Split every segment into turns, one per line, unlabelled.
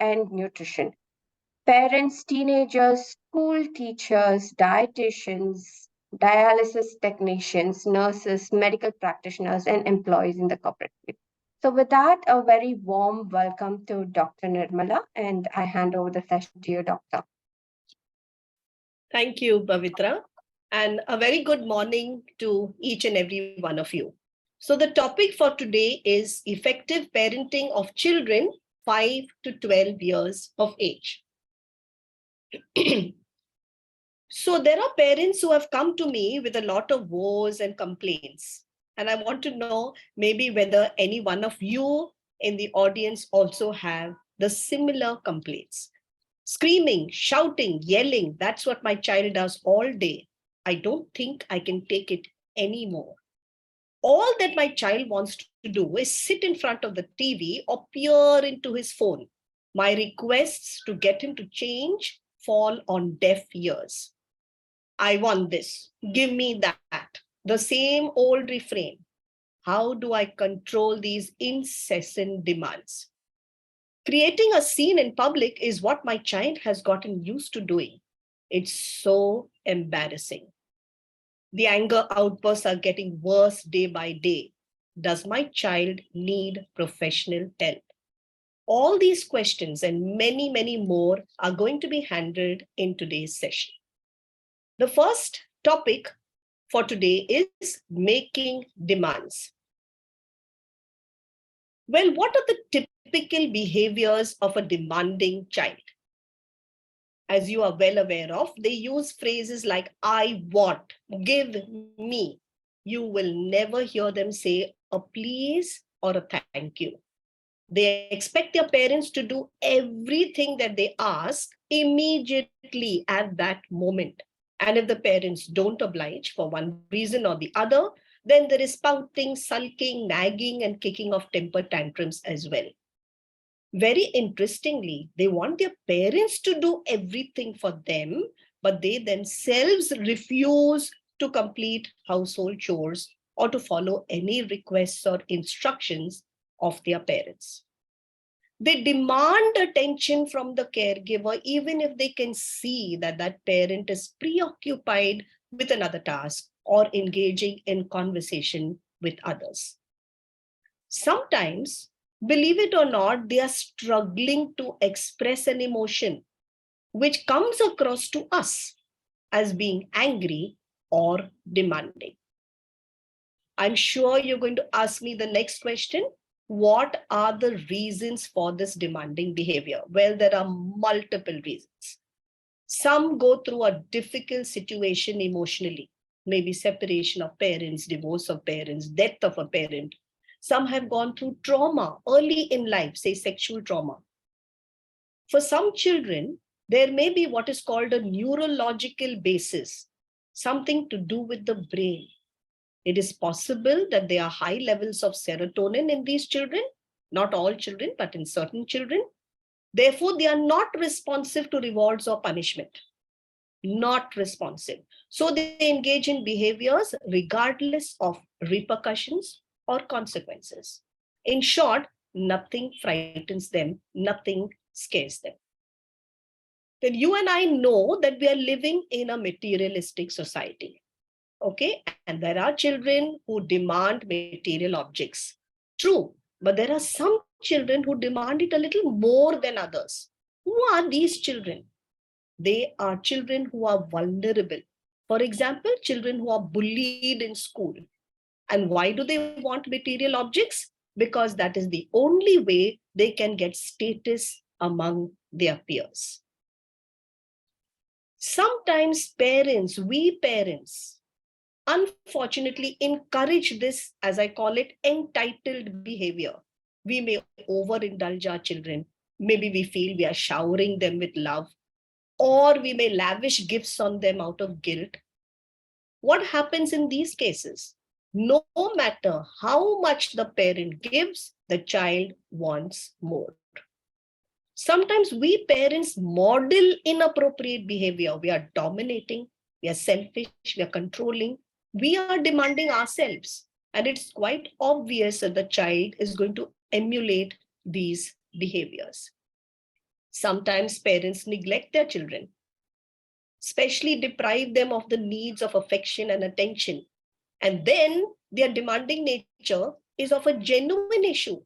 and nutrition. Parents, teenagers, school teachers, dietitians, dialysis technicians, nurses, medical practitioners, and employees in the corporate field. So, with that, a very warm welcome to Dr. Nirmala, and I hand over the session to you, Doctor.
Thank you, Pavitra, and a very good morning to each and every one of you. So the topic for today is effective parenting of children 5 to 12 years of age. So there are parents who have come to me with a lot of woes and complaints. And I want to know maybe whether any one of you in the audience also have the similar complaints. Screaming, shouting, yelling, that's what my child does all day. I don't think I can take it anymore. All that my child wants to do is sit in front of the TV or peer into his phone. My requests to get him to change fall on deaf ears. I want this. Give me that. The same old refrain. How do I control these incessant demands? Creating a scene in public is what my child has gotten used to doing. It's so embarrassing. The anger outbursts are getting worse day by day. Does my child need professional help? All these questions and many, many more are going to be handled in today's session. The first topic for today is making demands. Well, what are the typical behaviors of a demanding child? As you are well aware of, they use phrases like, I want, give me. You will never hear them say a please or a thank you. They expect their parents to do everything that they ask immediately at that moment. And if the parents don't oblige for one reason or the other, then there is pouting, sulking, nagging, and kicking of temper tantrums as well. Very interestingly, they want their parents to do everything for them, but they themselves refuse to complete household chores or to follow any requests or instructions of their parents. They demand attention from the caregiver, even if they can see that that parent is preoccupied with another task or engaging in conversation with others. Sometimes, believe it or not, they are struggling to express an emotion which comes across to us as being angry or demanding. I'm sure you're going to ask me the next question. What are the reasons for this demanding behavior? Well, there are multiple reasons. Some go through a difficult situation emotionally, maybe separation of parents, divorce of parents, death of a parent. Some have gone through trauma early in life, say sexual trauma. For some children, there may be what is called a neurological basis, something to do with the brain. It is possible that there are high levels of serotonin in these children, not all children, but in certain children. Therefore, they are not responsive to rewards or punishment. Not responsive. So they engage in behaviors regardless of repercussions or consequences. In short, nothing frightens them, nothing scares them. Then you and I know that we are living in a materialistic society. Okay, and there are children who demand material objects. True, but there are some children who demand it a little more than others. Who are these children? They are children who are vulnerable. For example, children who are bullied in school. And why do they want material objects? Because that is the only way they can get status among their peers. Sometimes parents, we parents, unfortunately encourage this, as I call it, entitled behavior. We may overindulge our children. Maybe we feel we are showering them with love, or we may lavish gifts on them out of guilt. What happens in these cases? No matter how much the parent gives, the child wants more. Sometimes we parents model inappropriate behavior. We are dominating, we are selfish, we are controlling, we are demanding ourselves. And it's quite obvious that the child is going to emulate these behaviors. Sometimes parents neglect their children, especially deprive them of the needs of affection and attention. And then their demanding nature is of a genuine issue.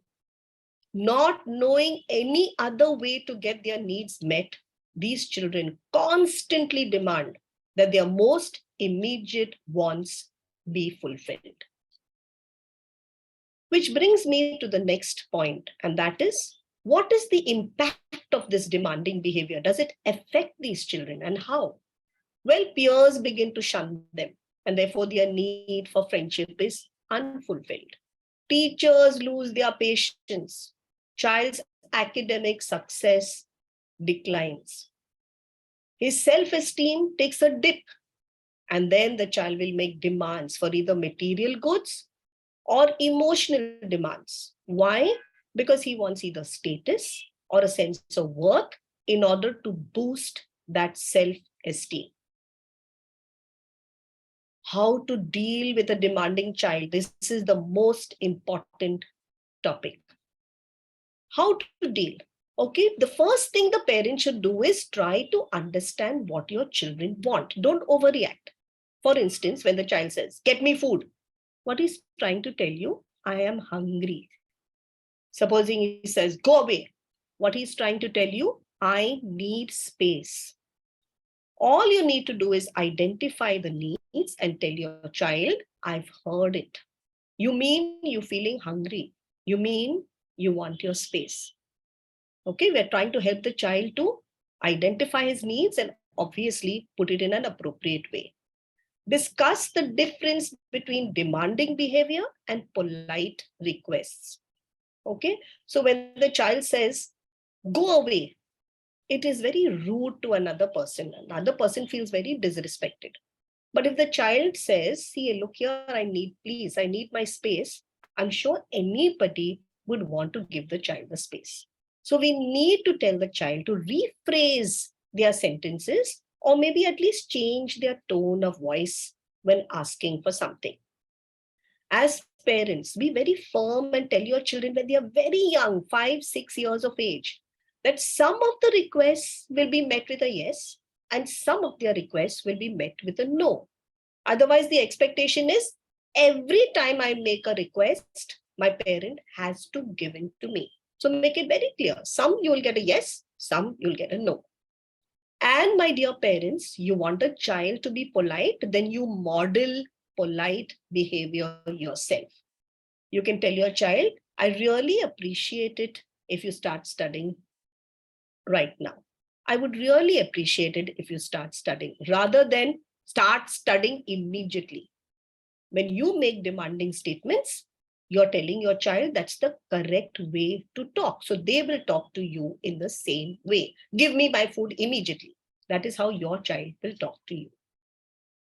Not knowing any other way to get their needs met, these children constantly demand that their most immediate wants be fulfilled. Which brings me to the next point, and that is, what is the impact of this demanding behavior? Does it affect these children, and how? Well, peers begin to shun them, and therefore their need for friendship is unfulfilled. Teachers lose their patience. Child's academic success declines. His self-esteem takes a dip, and then the child will make demands for either material goods or emotional demands. Why? Because he wants either status or a sense of worth in order to boost that self-esteem. How to deal with a demanding child? This is the most important topic. How to deal? Okay, the first thing the parent should do is try to understand what your children want. Don't overreact. For instance, when the child says, "Get me food," what he's trying to tell you, "I am hungry." Supposing he says, "Go away," what he's trying to tell you, "I need space." All you need to do is identify the needs and tell your child, "I've heard it. You mean you feeling hungry. You mean you want your space." Okay, we're trying to help the child to identify his needs and obviously put it in an appropriate way. Discuss the difference between demanding behavior and polite requests. Okay, so when the child says, "Go away," it is very rude to another person. Another person feels very disrespected. But if the child says, "See, look here, I need my space," I'm sure anybody would want to give the child the space. So we need to tell the child to rephrase their sentences, or maybe at least change their tone of voice when asking for something. As parents, be very firm and tell your children when they are very young, 5, 6 years of age, that some of the requests will be met with a yes, and some of their requests will be met with a no. Otherwise, the expectation is every time I make a request, my parent has to give in to me. So make it very clear. Some you will get a yes, some you'll get a no. And my dear parents, you want a child to be polite, then you model polite behavior yourself. You can tell your child, "I really appreciate it if you start studying right now. I would really appreciate it if you start studying," rather than "start studying immediately." When you make demanding statements, you're telling your child that's the correct way to talk. So they will talk to you in the same way. "Give me my food immediately." That is how your child will talk to you.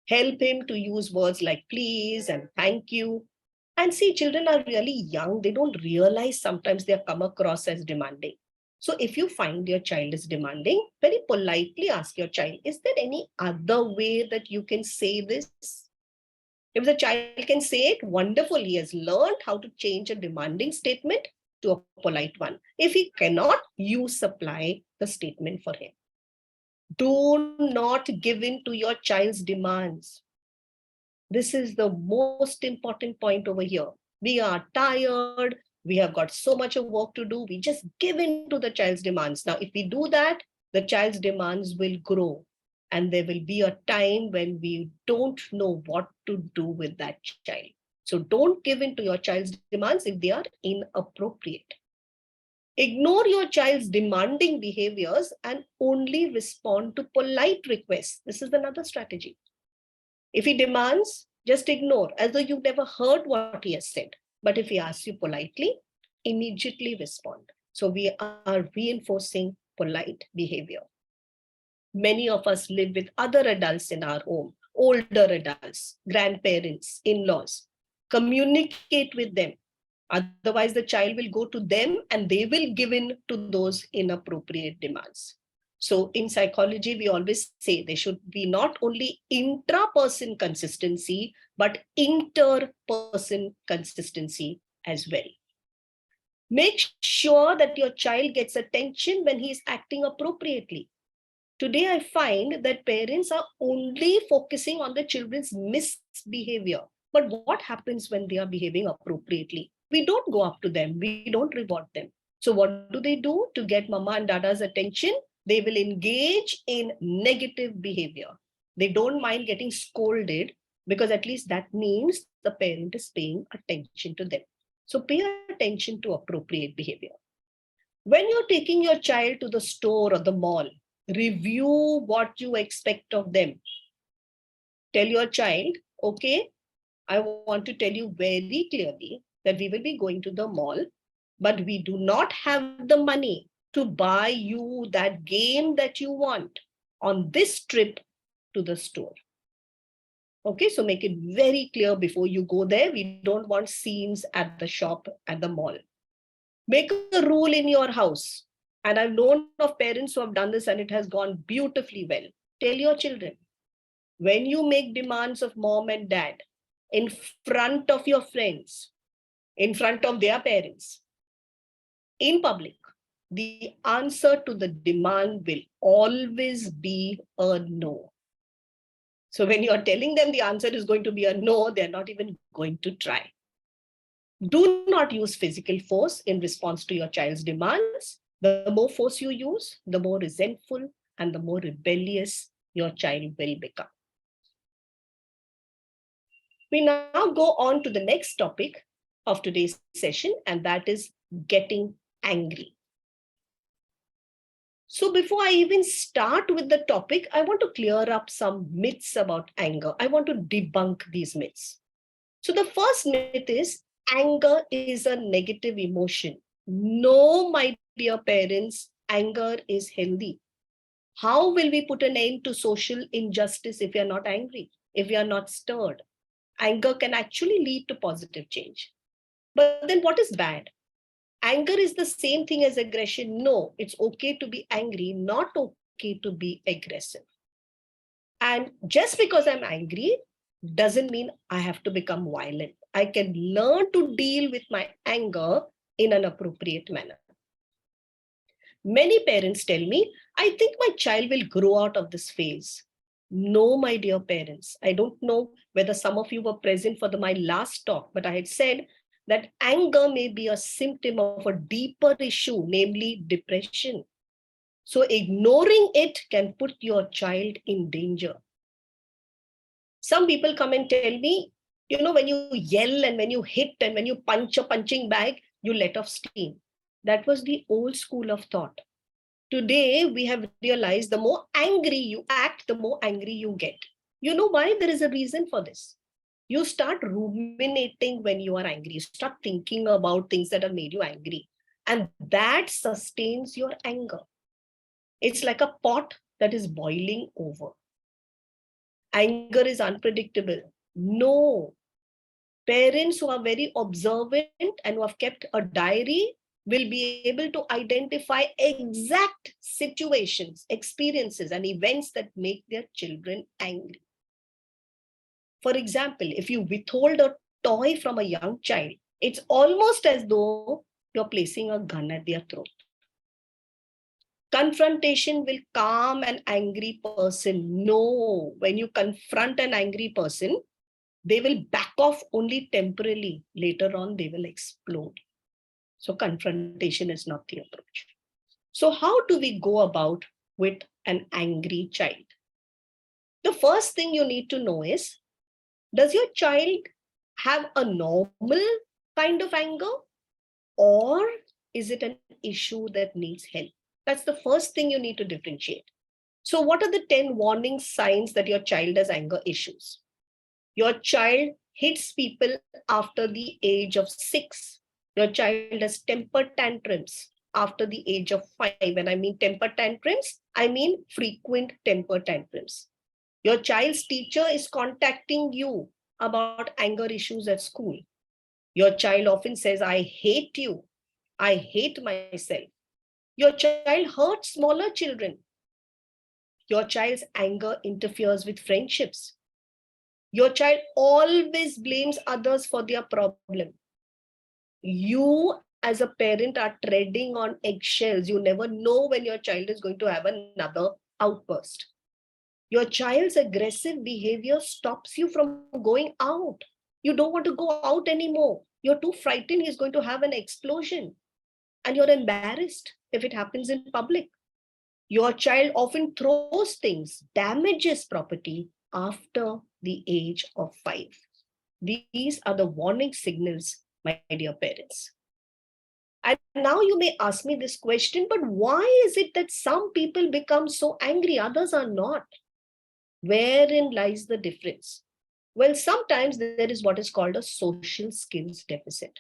Help him to use words like please and thank you. And see, children are really young. They don't realize sometimes they come across as demanding. So if you find your child is demanding, very politely ask your child, "Is there any other way that you can say this?" If the child can say it, wonderful. He has learned how to change a demanding statement to a polite one. If he cannot, you supply the statement for him. Do not give in to your child's demands. This is the most important point over here. We are tired. We have got so much of work to do. We just give in to the child's demands. Now, if we do that, the child's demands will grow. And there will be a time when we don't know what to do with that child. So don't give in to your child's demands if they are inappropriate. Ignore your child's demanding behaviors and only respond to polite requests. This is another strategy. If he demands, just ignore as though you've never heard what he has said. But if he asks you politely, immediately respond. So we are reinforcing polite behavior. Many of us live with other adults in our home, older adults, grandparents, in-laws. Communicate with them. Otherwise, the child will go to them and they will give in to those inappropriate demands. So in psychology, we always say there should be not only intra-person consistency, but inter-person consistency as well. Make sure that your child gets attention when he is acting appropriately. Today, I find that parents are only focusing on the children's misbehavior. But what happens when they are behaving appropriately? We don't go up to them. We don't reward them. So what do? To get mama and dada's attention, they will engage in negative behavior. They don't mind getting scolded because at least that means the parent is paying attention to them. So pay attention to appropriate behavior. When you're taking your child to the store or the mall, review what you expect of them. Tell your child, okay, I want to tell you very clearly that we will be going to the mall, but we do not have the money to buy you that game that you want on this trip to the store. Okay, so make it very clear before you go there. We don't want scenes at the shop, at the mall. Make a rule in your house. And I've known of parents who have done this and it has gone beautifully well. Tell your children, when you make demands of mom and dad in front of your friends, in front of their parents, in public, the answer to the demand will always be a no. So when you are telling them the answer is going to be a no, they're not even going to try. Do not use physical force in response to your child's demands. The more force you use, the more resentful and the more rebellious your child will become. We now go on to the next topic of today's session, and that is getting angry. So before I even start with the topic, I want to clear up some myths about anger. I want to debunk these myths. So the first myth is anger is a negative emotion. No, my dear parents, anger is healthy. How will we put an end to social injustice if we are not angry, if we are not stirred? Anger can actually lead to positive change. But then what is bad? Anger is the same thing as aggression. No, it's okay to be angry, not okay to be aggressive. And just because I'm angry doesn't mean I have to become violent. I can learn to deal with my anger in an appropriate manner. Many parents tell me, I think my child will grow out of this phase. No, my dear parents, I don't know whether some of you were present for my last talk, but I had said that anger may be a symptom of a deeper issue, namely depression. So ignoring it can put your child in danger. Some people come and tell me, when you yell and when you hit and when you punch a punching bag, you let off steam. That was the old school of thought. Today, we have realized the more angry you act, the more angry you get. You know why? There is a reason for this. You start ruminating when you are angry. You start thinking about things that have made you angry. And that sustains your anger. It's like a pot that is boiling over. Anger is unpredictable. No. Parents who are very observant and who have kept a diary will be able to identify exact situations, experiences, and events that make their children angry. For example, if you withhold a toy from a young child, it's almost as though you're placing a gun at their throat. Confrontation will calm an angry person. No, when you confront an angry person, they will back off only temporarily. Later on, they will explode. So confrontation is not the approach. So how do we go about with an angry child? The first thing you need to know is, does your child have a normal kind of anger, or is it an issue that needs help? That's the first thing you need to differentiate. So what are the 10 warning signs that your child has anger issues? Your child hits people after the age of 6. Your child has temper tantrums after the age of 5. When I mean temper tantrums, I mean frequent temper tantrums. Your child's teacher is contacting you about anger issues at school. Your child often says, I hate you. I hate myself. Your child hurts smaller children. Your child's anger interferes with friendships. Your child always blames others for their problem. You as a parent are treading on eggshells. You never know when your child is going to have another outburst. Your child's aggressive behavior stops you from going out. You don't want to go out anymore. You're too frightened he's going to have an explosion. And you're embarrassed if it happens in public. Your child often throws things, damages property after the age of 5. These are the warning signals, my dear parents. And now you may ask me this question, but why is it that some people become so angry, others are not? Wherein lies the difference? Well, sometimes there is what is called a social skills deficit.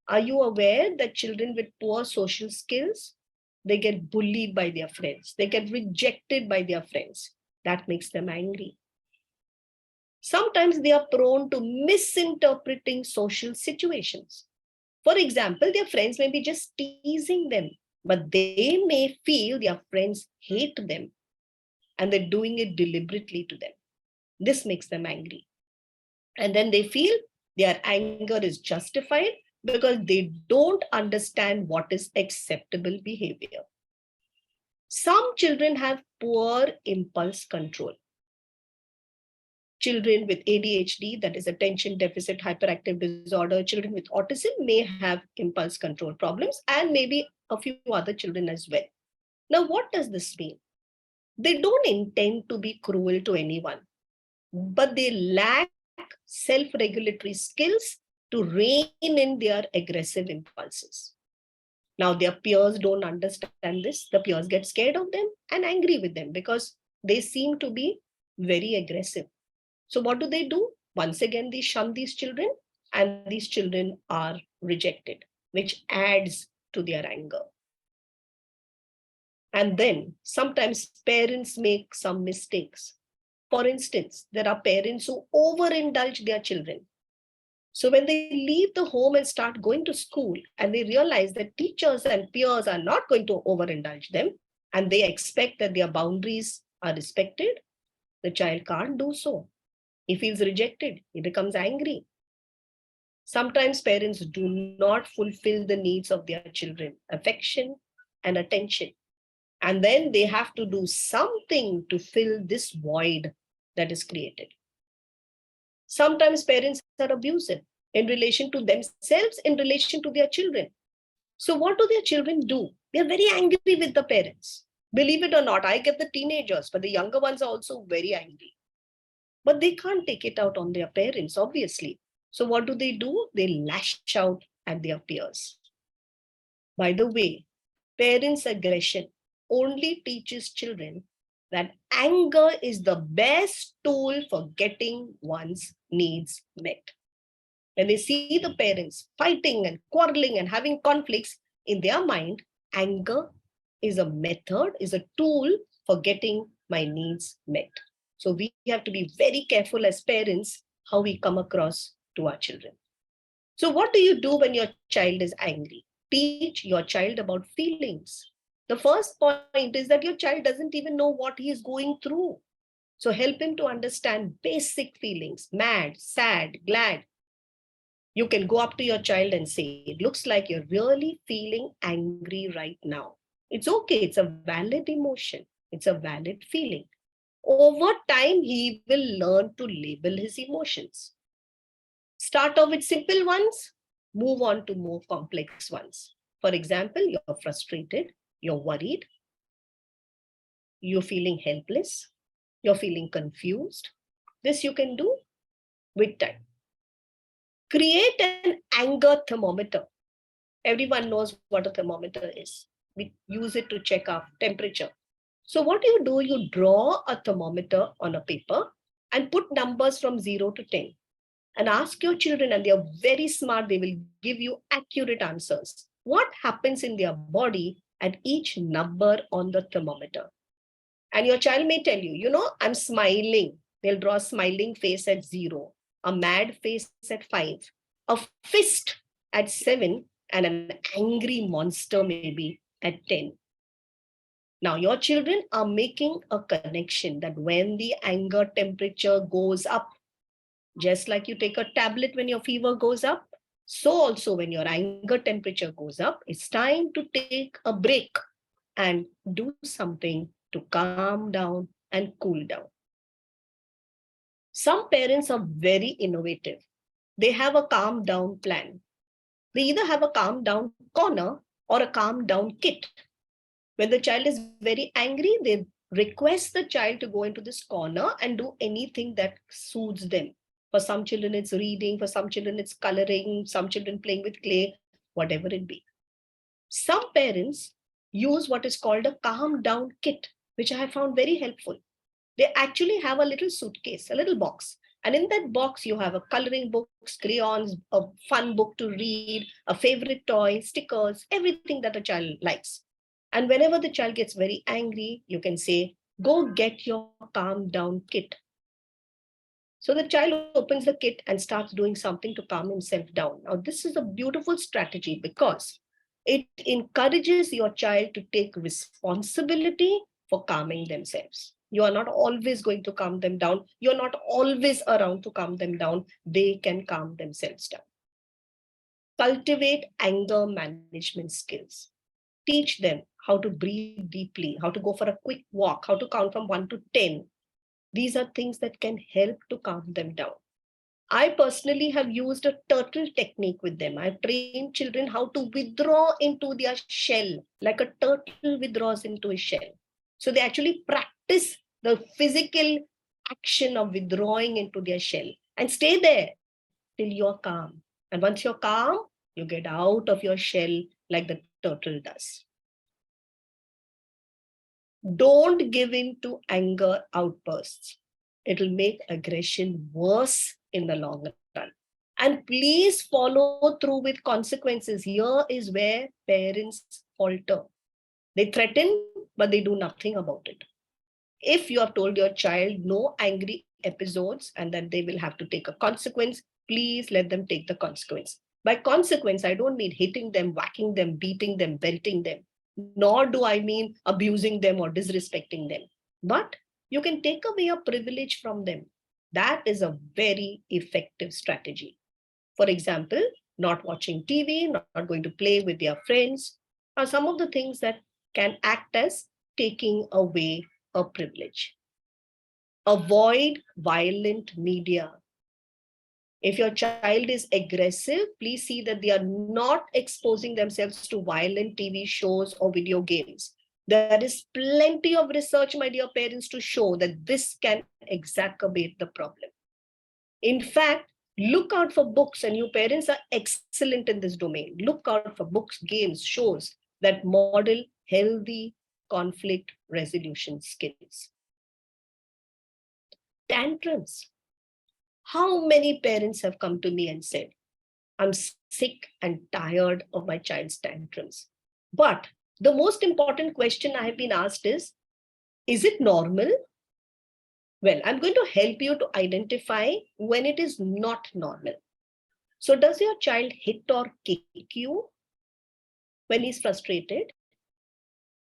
Are you aware that children with poor social skills, they get bullied by their friends, they get rejected by their friends? That makes them angry. Sometimes they are prone to misinterpreting social situations. For example, their friends may be just teasing them, but they may feel their friends hate them and they're doing it deliberately to them. This makes them angry. And then they feel their anger is justified because they don't understand what is acceptable behavior. Some children have poor impulse control. Children with ADHD, that is attention deficit hyperactive disorder, children with autism may have impulse control problems, and maybe a few other children as well. Now, what does this mean? They don't intend to be cruel to anyone, but they lack self-regulatory skills to rein in their aggressive impulses. Now, their peers don't understand this. The peers get scared of them and angry with them because they seem to be very aggressive. So what do? Once again, they shun these children and these children are rejected, which adds to their anger. And then sometimes parents make some mistakes. For instance, there are parents who overindulge their children. So when they leave the home and start going to school and they realize that teachers and peers are not going to overindulge them and they expect that their boundaries are respected, the child can't do so. He feels rejected. He becomes angry. Sometimes parents do not fulfill the needs of their children, affection and attention. And then they have to do something to fill this void that is created. Sometimes parents are abusive in relation to themselves, in relation to their children. So what do their children do? They're very angry with the parents. Believe it or not, I get the teenagers, but the younger ones are also very angry. But they can't take it out on their parents, obviously. So what do? They lash out at their peers. By the way, parents' aggression only teaches children that anger is the best tool for getting one's needs met. When they see the parents fighting and quarreling and having conflicts, in their mind, anger is a method, is a tool for getting my needs met. So we have to be very careful as parents how we come across to our children. So what do you do when your child is angry? Teach your child about feelings. The first point is that your child doesn't even know what he is going through. So help him to understand basic feelings, mad, sad, glad. You can go up to your child and say, it looks like you're really feeling angry right now. It's okay. It's a valid emotion. It's a valid feeling. Over time, he will learn to label his emotions. Start off with simple ones, move on to more complex ones. For example, you're frustrated, you're worried, you're feeling helpless, you're feeling confused. This you can do with time. Create an anger thermometer. Everyone knows what a thermometer is. We use it to check our temperature. So what do? You draw a thermometer on a paper and put numbers from 0 to 10. And ask your children, and they are very smart, they will give you accurate answers. What happens in their body at each number on the thermometer? And your child may tell you, I'm smiling. They'll draw a smiling face at 0, a mad face at 5, a fist at 7, and an angry monster maybe at 10. Now, your children are making a connection that when the anger temperature goes up, just like you take a tablet when your fever goes up, So also when your anger temperature goes up, it's time to take a break and do something to calm down and cool down. Some parents are very innovative. They have a calm down plan. They either have a calm down corner or a calm down kit. When the child is very angry, they request the child to go into this corner and do anything that soothes them. For some children, it's reading. For some children, it's coloring. Some children playing with clay, whatever it be. Some parents use what is called a calm down kit, which I have found very helpful. They actually have a little suitcase, a little box. And in that box, you have a coloring books, crayons, a fun book to read, a favorite toy, stickers, everything that a child likes. And whenever the child gets very angry, you can say, go get your calm down kit. So the child opens the kit and starts doing something to calm himself down. Now, this is a beautiful strategy because it encourages your child to take responsibility for calming themselves. You are not always going to calm them down. You're not always around to calm them down. They can calm themselves down. Cultivate anger management skills. Teach them how to breathe deeply, how to go for a quick walk, how to count from 1 to 10. These are things that can help to calm them down. I personally have used a turtle technique with them. I've trained children how to withdraw into their shell, like a turtle withdraws into a shell. So they actually practice the physical action of withdrawing into their shell and stay there till you're calm. And once you're calm, you get out of your shell like the turtle does. Don't give in to anger outbursts. It'll make aggression worse in the long run. And please follow through with consequences. Here is where parents falter. They threaten, but they do nothing about it. If you have told your child no angry episodes and that they will have to take a consequence, please let them take the consequence. By consequence, I don't mean hitting them, whacking them, beating them, belting them, nor do I mean abusing them or disrespecting them. But you can take away a privilege from them. That is a very effective strategy. For example, not watching TV, not going to play with their friends, are some of the things that can act as taking away a privilege. Avoid violent media. If your child is aggressive, please see that they are not exposing themselves to violent TV shows or video games. There is plenty of research, my dear parents, to show that this can exacerbate the problem. In fact, look out for books, and you parents are excellent in this domain. Look out for books, games, shows that model healthy conflict resolution skills. Tantrums. How many parents have come to me and said, I'm sick and tired of my child's tantrums? But the most important question I have been asked is it normal? Well, I'm going to help you to identify when it is not normal. So does your child hit or kick you when he's frustrated?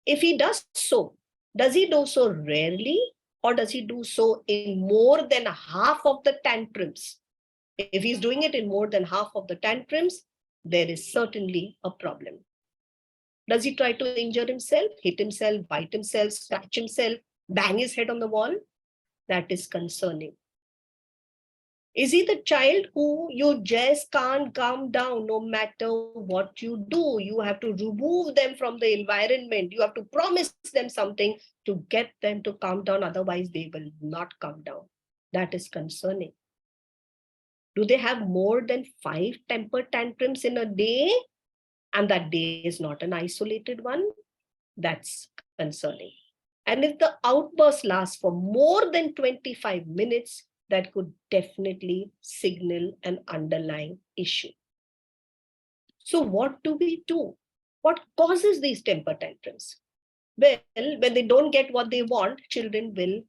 If he does so, does he do so rarely or does he do so in more than half of the tantrums? If he's doing it in more than half of the tantrums, there is certainly a problem. Does he try to injure himself, hit himself, bite himself, scratch himself, bang his head on the wall? That is concerning. Is he the child who you just can't calm down no matter what you do? You have to remove them from the environment. You have to promise them something to get them to calm down. Otherwise, they will not calm down. That is concerning. Do they have more than 5 temper tantrums in a day? And that day is not an isolated one? That's concerning. And if the outburst lasts for more than 25 minutes, that could definitely signal an underlying issue. So what do we do? What causes these temper tantrums? Well, when they don't get what they want, children will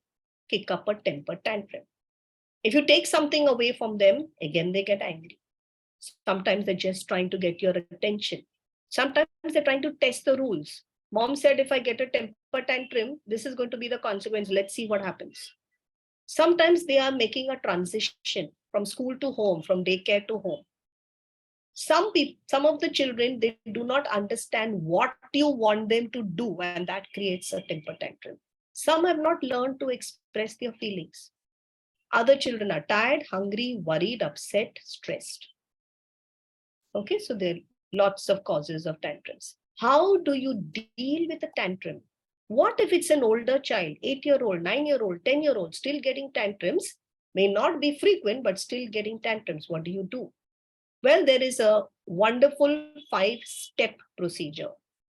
kick up a temper tantrum. If you take something away from them, again, they get angry. Sometimes they're just trying to get your attention. Sometimes they're trying to test the rules. Mom said, if I get a temper tantrum, this is going to be the consequence. Let's see what happens. Sometimes they are making a transition from school to home, from daycare to home. Some of the children, they do not understand what you want them to do, and that creates a temper tantrum. Some have not learned to express their feelings. Other children are tired, hungry, worried, upset, stressed. Okay, so there are lots of causes of tantrums. How do you deal with a tantrum? What if it's an older child, 8-year-old, 9-year-old, 10-year-old, still getting tantrums? May not be frequent, but still getting tantrums. What do you do? Well, there is a wonderful 5-step procedure.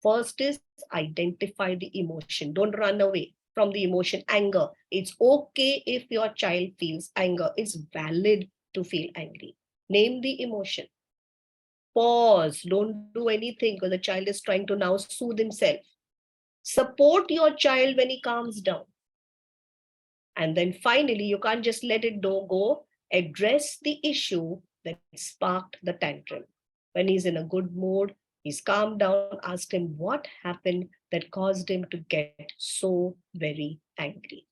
First is identify the emotion. Don't run away from the emotion. Anger. It's okay if your child feels anger. It's valid to feel angry. Name the emotion. Pause. Don't do anything because the child is trying to now soothe himself. Support your child when he calms down. And then finally, you can't just let it go. Address the issue that sparked the tantrum. When he's in a good mood, he's calmed down, ask him what happened that caused him to get so very angry.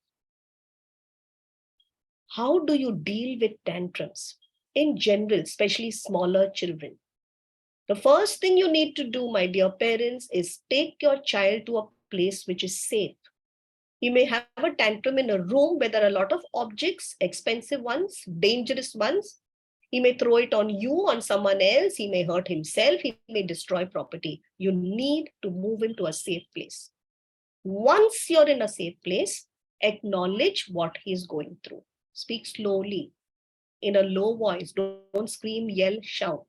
How do you deal with tantrums? In general, especially smaller children. The first thing you need to do, my dear parents, is take your child to a place which is safe. He may have a tantrum in a room where there are a lot of objects, expensive ones, dangerous ones. He may throw it on you, on someone else. He may hurt himself. He may destroy property. You need to move him to a safe place. Once you're in a safe place, acknowledge what he's going through. Speak slowly, in a low voice. Don't scream, yell, shout.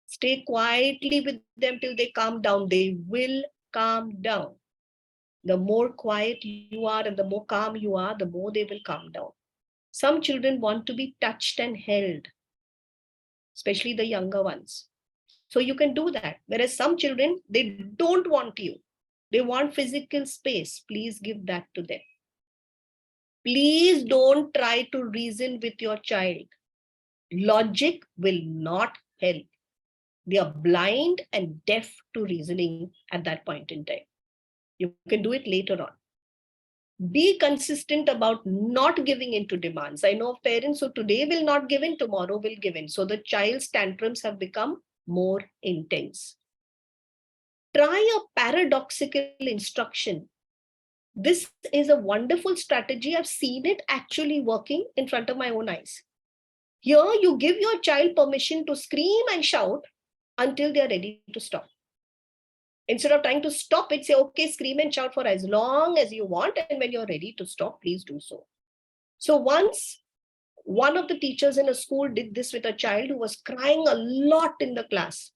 Stay quietly with them till they calm down. They will calm down. The more quiet you are and the more calm you are, the more they will calm down. Some children want to be touched and held, especially the younger ones. So you can do that. Whereas some children, they don't want you. They want physical space. Please give that to them. Please don't try to reason with your child. Logic will not help. They are blind and deaf to reasoning at that point in time. You can do it later on. Be consistent about not giving in to demands. I know of parents who today will not give in, tomorrow will give in. So the child's tantrums have become more intense. Try a paradoxical instruction. This is a wonderful strategy. I've seen it actually working in front of my own eyes. Here you give your child permission to scream and shout until they are ready to stop. Instead of trying to stop it, say, okay, scream and shout for as long as you want. And when you're ready to stop, please do so. So once one of the teachers in a school did this with a child who was crying a lot in the class,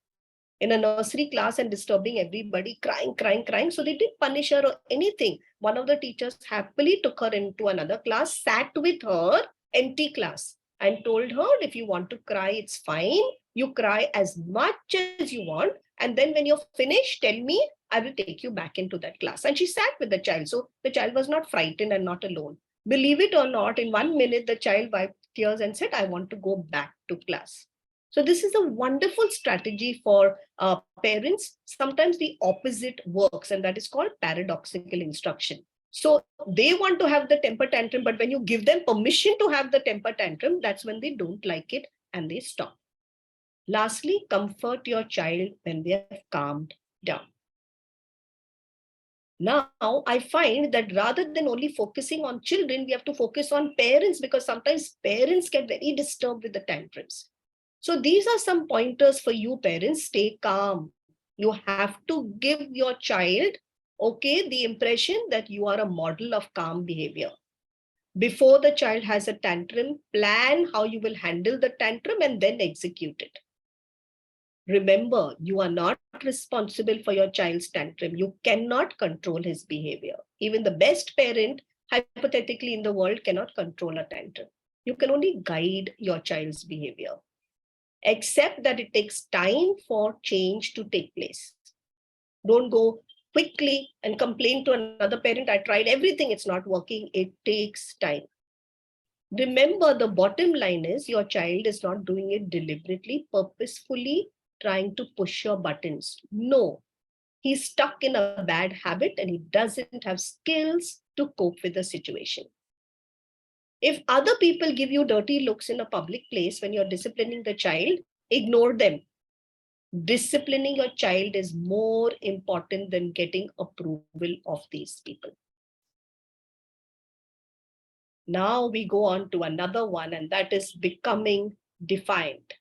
in a nursery class, and disturbing everybody, crying. So they didn't punish her or anything. One of the teachers happily took her into another class, sat with her, empty class, and told her, if you want to cry, it's fine. You cry as much as you want. And then when you're finished, tell me, I will take you back into that class. And she sat with the child. So the child was not frightened and not alone. Believe it or not, in 1 minute, the child wiped tears and said, I want to go back to class. So this is a wonderful strategy for parents. Sometimes the opposite works, and that is called paradoxical instruction. So they want to have the temper tantrum, but when you give them permission to have the temper tantrum, that's when they don't like it and they stop. Lastly, comfort your child when they have calmed down. Now, I find that rather than only focusing on children, we have to focus on parents, because sometimes parents get very disturbed with the tantrums. So these are some pointers for you parents. Stay calm. You have to give your child, okay, the impression that you are a model of calm behavior. Before the child has a tantrum, plan how you will handle the tantrum and then execute it. Remember, you are not responsible for your child's tantrum. You cannot control his behavior. Even the best parent, hypothetically in the world, cannot control a tantrum. You can only guide your child's behavior. Accept that it takes time for change to take place. Don't go quickly and complain to another parent, I tried everything, it's not working. It takes time. Remember, the bottom line is your child is not doing it deliberately, purposefully trying to push your buttons. No, he's stuck in a bad habit and he doesn't have skills to cope with the situation. If other people give you dirty looks in a public place when you're disciplining the child, ignore them. Disciplining your child is more important than getting approval of these people. Now we go on to another one, and that is becoming defiant.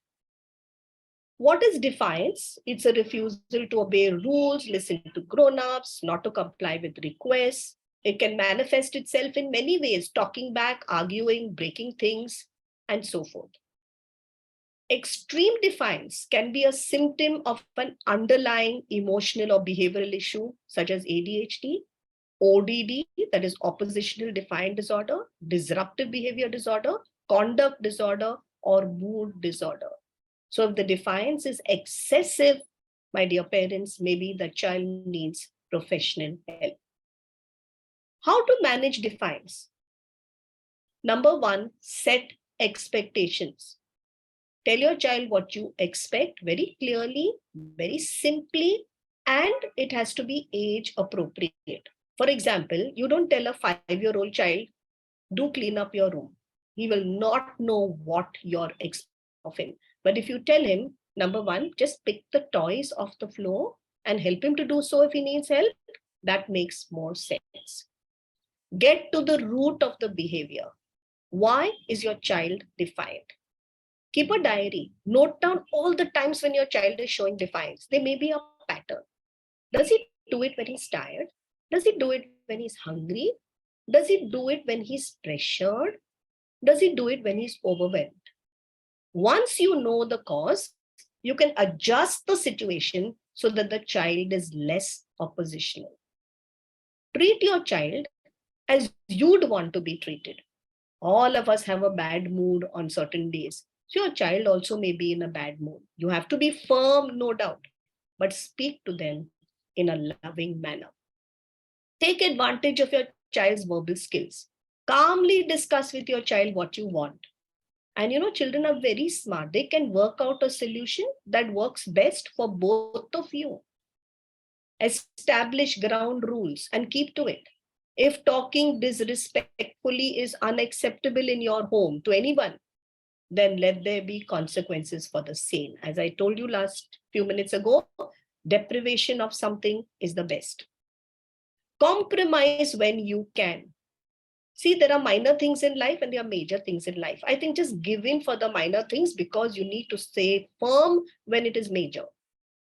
What is defiance? It's a refusal to obey rules, listen to grown-ups, not to comply with requests. It can manifest itself in many ways, talking back, arguing, breaking things, and so forth. Extreme defiance can be a symptom of an underlying emotional or behavioral issue, such as ADHD, ODD, that is oppositional defiant disorder, disruptive behavior disorder, conduct disorder, or mood disorder. So if the defiance is excessive, my dear parents, maybe the child needs professional help. How to manage defiance? Number one, set expectations. Tell your child what you expect very clearly, very simply, and it has to be age appropriate. For example, you don't tell a 5-year-old child, do clean up your room. He will not know what you're expecting of him. But if you tell him, number one, just pick the toys off the floor and help him to do so if he needs help, that makes more sense. Get to the root of the behavior. Why is your child defiant? Keep a diary. Note down all the times when your child is showing defiance. There may be a pattern. Does he do it when he's tired? Does he do it when he's hungry? Does he do it when he's pressured? Does he do it when he's overwhelmed? Once you know the cause, you can adjust the situation so that the child is less oppositional. Treat your child as you'd want to be treated. All of us have a bad mood on certain days. So your child also may be in a bad mood. You have to be firm, no doubt, but speak to them in a loving manner. Take advantage of your child's verbal skills. Calmly discuss with your child what you want. And children are very smart. They can work out a solution that works best for both of you. Establish ground rules and keep to it. If talking disrespectfully is unacceptable in your home to anyone, then let there be consequences for the same. As I told you last few minutes ago, deprivation of something is the best. Compromise when you can. See, there are minor things in life and there are major things in life. I think just give in for the minor things because you need to stay firm when it is major.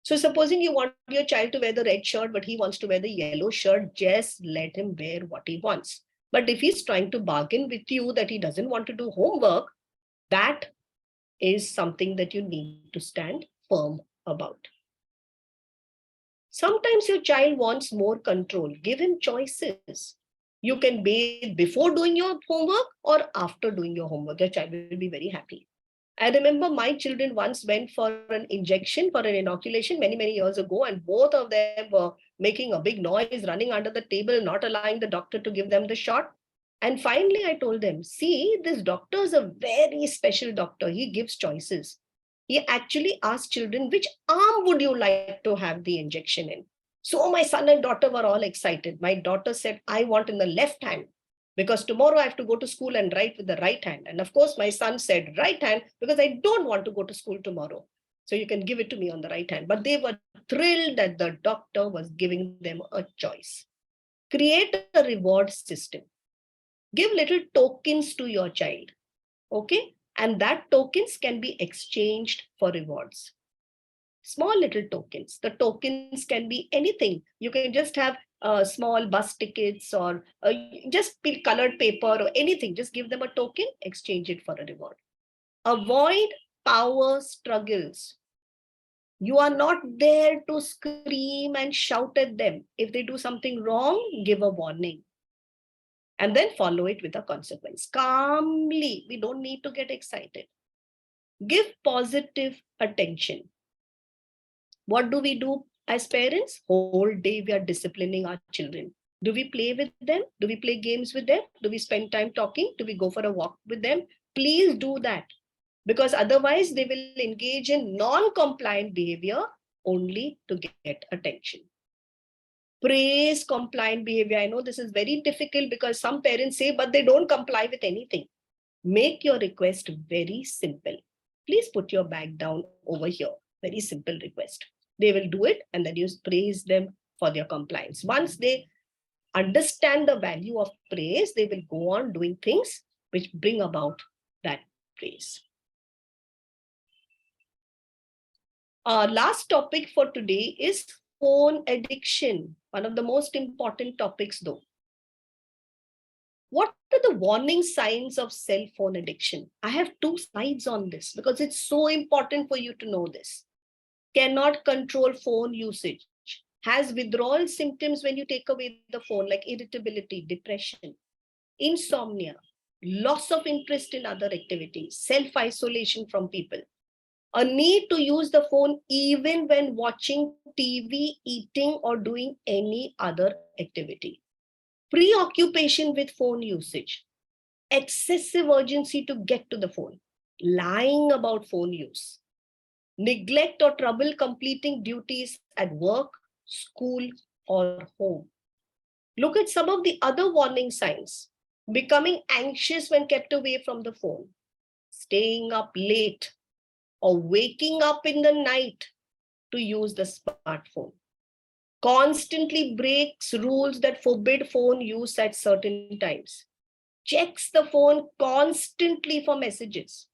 So supposing you want your child to wear the red shirt, but he wants to wear the yellow shirt, just let him wear what he wants. But if he's trying to bargain with you that he doesn't want to do homework, that is something that you need to stand firm about. Sometimes your child wants more control. Give him choices. You can bathe before doing your homework or after doing your homework. Your child will be very happy. I remember my children once went for an injection, for an inoculation many, many years ago, and both of them were making a big noise, running under the table, not allowing the doctor to give them the shot. And finally, I told them, see, this doctor is a very special doctor. He gives choices. He actually asked children, which arm would you like to have the injection in? So my son and daughter were all excited. My daughter said, I want in the left hand because tomorrow I have to go to school and write with the right hand. And of course, my son said right hand because I don't want to go to school tomorrow. So you can give it to me on the right hand. But they were thrilled that the doctor was giving them a choice. Create a reward system. Give little tokens to your child. Okay? And that tokens can be exchanged for rewards. Small little tokens. The tokens can be anything. You can just have small bus tickets or just colored paper or anything. Just give them a token, exchange it for a reward. Avoid power struggles. You are not there to scream and shout at them. If they do something wrong, give a warning. And then follow it with a consequence. Calmly. We don't need to get excited. Give positive attention. What do we do as parents? Whole day we are disciplining our children. Do we play with them? Do we play games with them? Do we spend time talking? Do we go for a walk with them? Please do that. Because otherwise they will engage in non-compliant behavior only to get attention. Praise compliant behavior. I know this is very difficult because some parents say, but they don't comply with anything. Make your request very simple. Please put your bag down over here. Very simple request. They will do it, and then you praise them for their compliance. Once they understand the value of praise, they will go on doing things which bring about that praise. Our last topic for today is phone addiction, one of the most important topics though. What are the warning signs of cell phone addiction? I have 2 slides on this because it's so important for you to know this. Cannot control phone usage, has withdrawal symptoms when you take away the phone, like irritability, depression, insomnia, loss of interest in other activities, self-isolation from people, a need to use the phone even when watching TV, eating, or doing any other activity, preoccupation with phone usage, excessive urgency to get to the phone, lying about phone use, neglect or trouble completing duties at work, school, or home. Look at some of the other warning signs. Becoming anxious when kept away from the phone, staying up late, or waking up in the night to use the smartphone. Constantly breaks rules that forbid phone use at certain times. Checks the phone constantly for messages.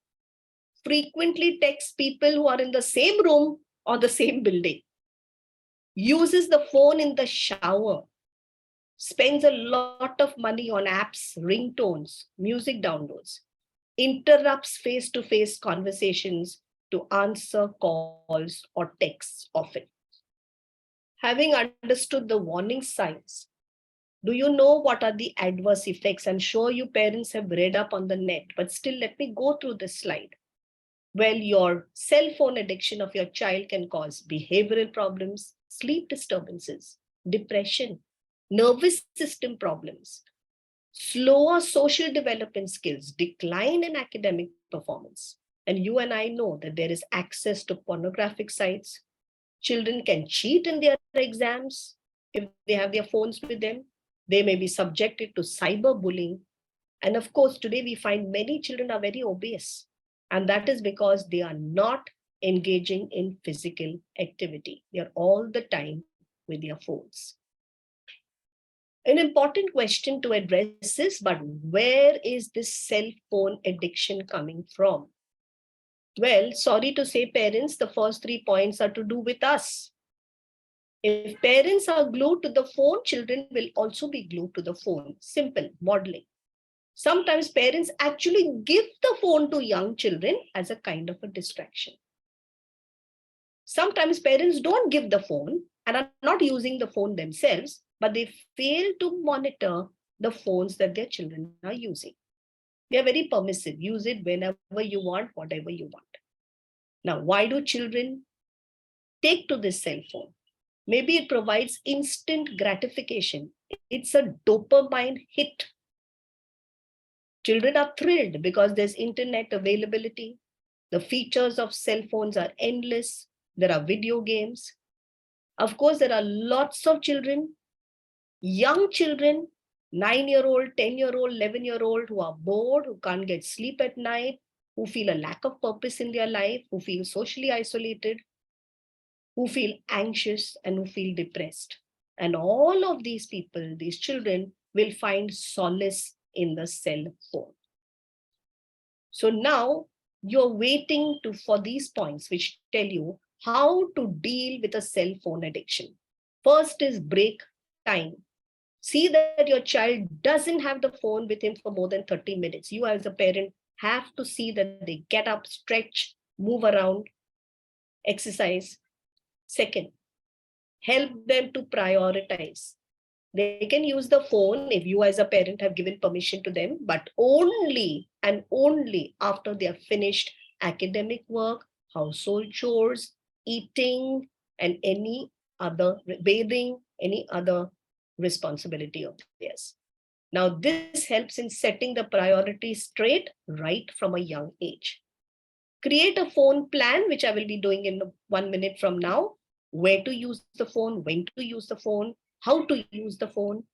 Frequently texts people who are in the same room or the same building. Uses the phone in the shower. Spends a lot of money on apps, ringtones, music downloads. Interrupts face-to-face conversations to answer calls or texts often. Having understood the warning signs, do you know what are the adverse effects? I'm sure you parents have read up on the net, but still let me go through this slide. Well, your cell phone addiction of your child can cause behavioral problems, sleep disturbances, depression, nervous system problems, slower social development skills, decline in academic performance. And you and I know that there is access to pornographic sites. Children can cheat in their exams if they have their phones with them. They may be subjected to cyberbullying. And of course, today we find many children are very obese. And that is because they are not engaging in physical activity. They are all the time with their phones. An important question to address is, but where is this cell phone addiction coming from? Well, sorry to say, parents, the first 3 points are to do with us. If parents are glued to the phone, children will also be glued to the phone. Simple modeling. Sometimes parents actually give the phone to young children as a kind of a distraction. Sometimes parents don't give the phone and are not using the phone themselves, but they fail to monitor the phones that their children are using. They are very permissive. Use it whenever you want, whatever you want. Now, why do children take to this cell phone? Maybe it provides instant gratification. It's a dopamine hit. Children are thrilled because there's internet availability. The features of cell phones are endless. There are video games. Of course, there are lots of children, young children, 9-year-old, 10-year-old, 11-year-old who are bored, who can't get sleep at night, who feel a lack of purpose in their life, who feel socially isolated, who feel anxious, and who feel depressed. And all of these people, these children, will find solace in the cell phone. So now you're waiting for these points which tell you how to deal with a cell phone addiction. First is break time. See that your child doesn't have the phone with him for more than 30 minutes. You as a parent have to see that they get up, stretch, move around, exercise. Second, help them to prioritize. They can use the phone if you as a parent have given permission to them, but only and only after they have finished academic work, household chores, eating, and any other, bathing, any other responsibility of theirs. Now, this helps in setting the priorities straight right from a young age. Create a phone plan, which I will be doing in 1 minute from now. Where to use the phone, when to use the phone, how to use the phone.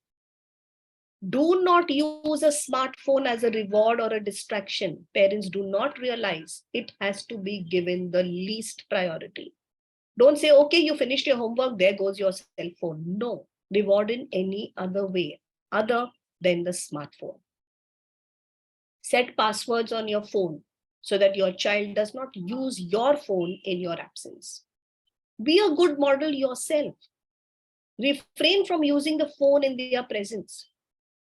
Do not use a smartphone as a reward or a distraction. Parents do not realize it has to be given the least priority. Don't say, okay, you finished your homework, there goes your cell phone. No, reward in any other way other than the smartphone. Set passwords on your phone so that your child does not use your phone in your absence. Be a good model yourself. Refrain from using the phone in their presence.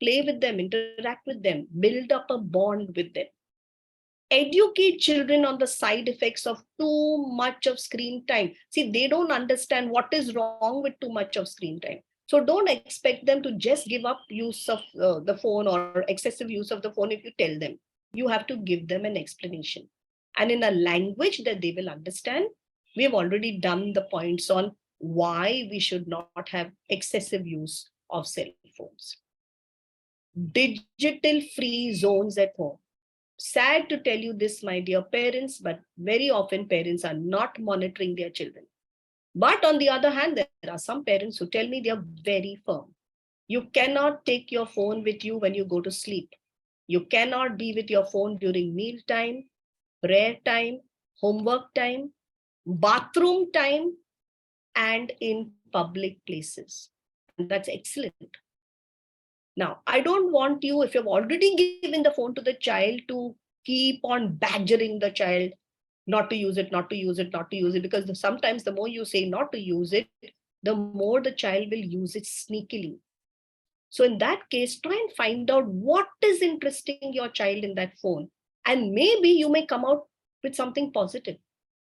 Play with them, interact with them, build up a bond with them. Educate children on the side effects of too much of screen time. See, they don't understand what is wrong with too much of screen time. So don't expect them to just give up use of the phone or excessive use of the phone if you tell them. You have to give them an explanation. And in a language that they will understand, we have already done the points on why we should not have excessive use of cell phones. Digital free zones at home. Sad to tell you this, my dear parents, but very often parents are not monitoring their children. But on the other hand, there are some parents who tell me they are very firm. You cannot take your phone with you when you go to sleep. You cannot be with your phone during meal time, prayer time, homework time, bathroom time, and in public places. And that's excellent. Now, I don't want you, if you've already given the phone to the child, to keep on badgering the child not to use it, not to use it, not to use it, because sometimes the more you say not to use it, the more the child will use it sneakily. So in that case, try and find out what is interesting your child in that phone. And maybe you may come out with something positive.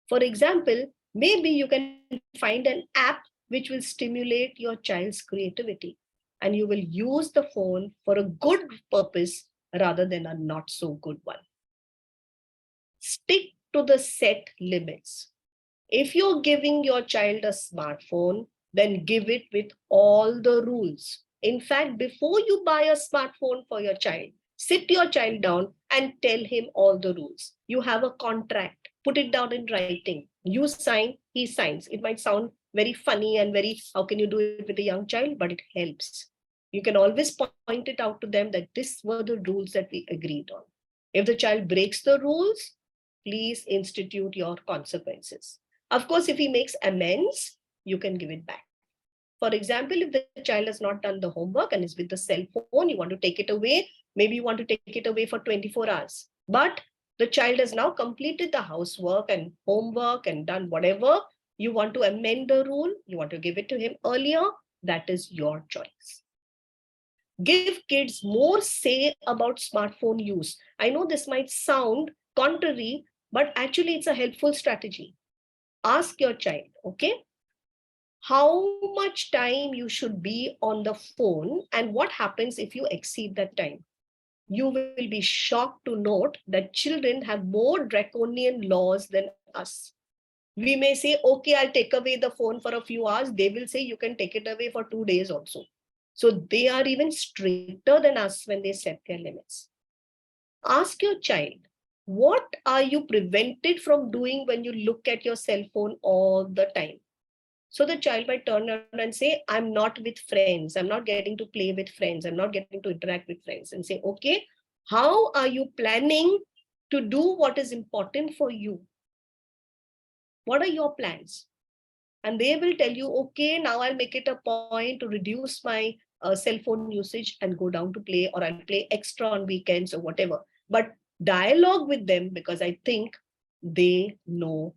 For example, maybe you can find an app which will stimulate your child's creativity, and you will use the phone for a good purpose rather than a not so good one. Stick to the set limits. If you're giving your child a smartphone, then give it with all the rules. In fact, before you buy a smartphone for your child, sit your child down and tell him all the rules. You have a contract, put it down in writing. You sign, he signs. It might sound very funny and very, how can you do it with a young child? But it helps. You can always point it out to them that these were the rules that we agreed on. If the child breaks the rules, please institute your consequences. Of course, if he makes amends, you can give it back. For example, if the child has not done the homework and is with the cell phone, you want to take it away. Maybe you want to take it away for 24 hours. But the child has now completed the housework and homework and done whatever. You want to amend the rule. You want to give it to him earlier. That is your choice. Give kids more say about smartphone use. I know this might sound contrary, but actually it's a helpful strategy. Ask your child, okay, how much time you should be on the phone and what happens if you exceed that time. You will be shocked to note that children have more draconian laws than us. We may say, okay, I'll take away the phone for a few hours. They will say you can take it away for 2 days also. So they are even stricter than us when they set their limits. Ask your child, what are you prevented from doing when you look at your cell phone all the time? So the child might turn around and say, I'm not with friends. I'm not getting to play with friends. I'm not getting to interact with friends. And say, okay, how are you planning to do what is important for you? What are your plans? And they will tell you, okay, now I'll make it a point to reduce my cell phone usage and go down to play, or I'll play extra on weekends or whatever. But dialogue with them, because I think they know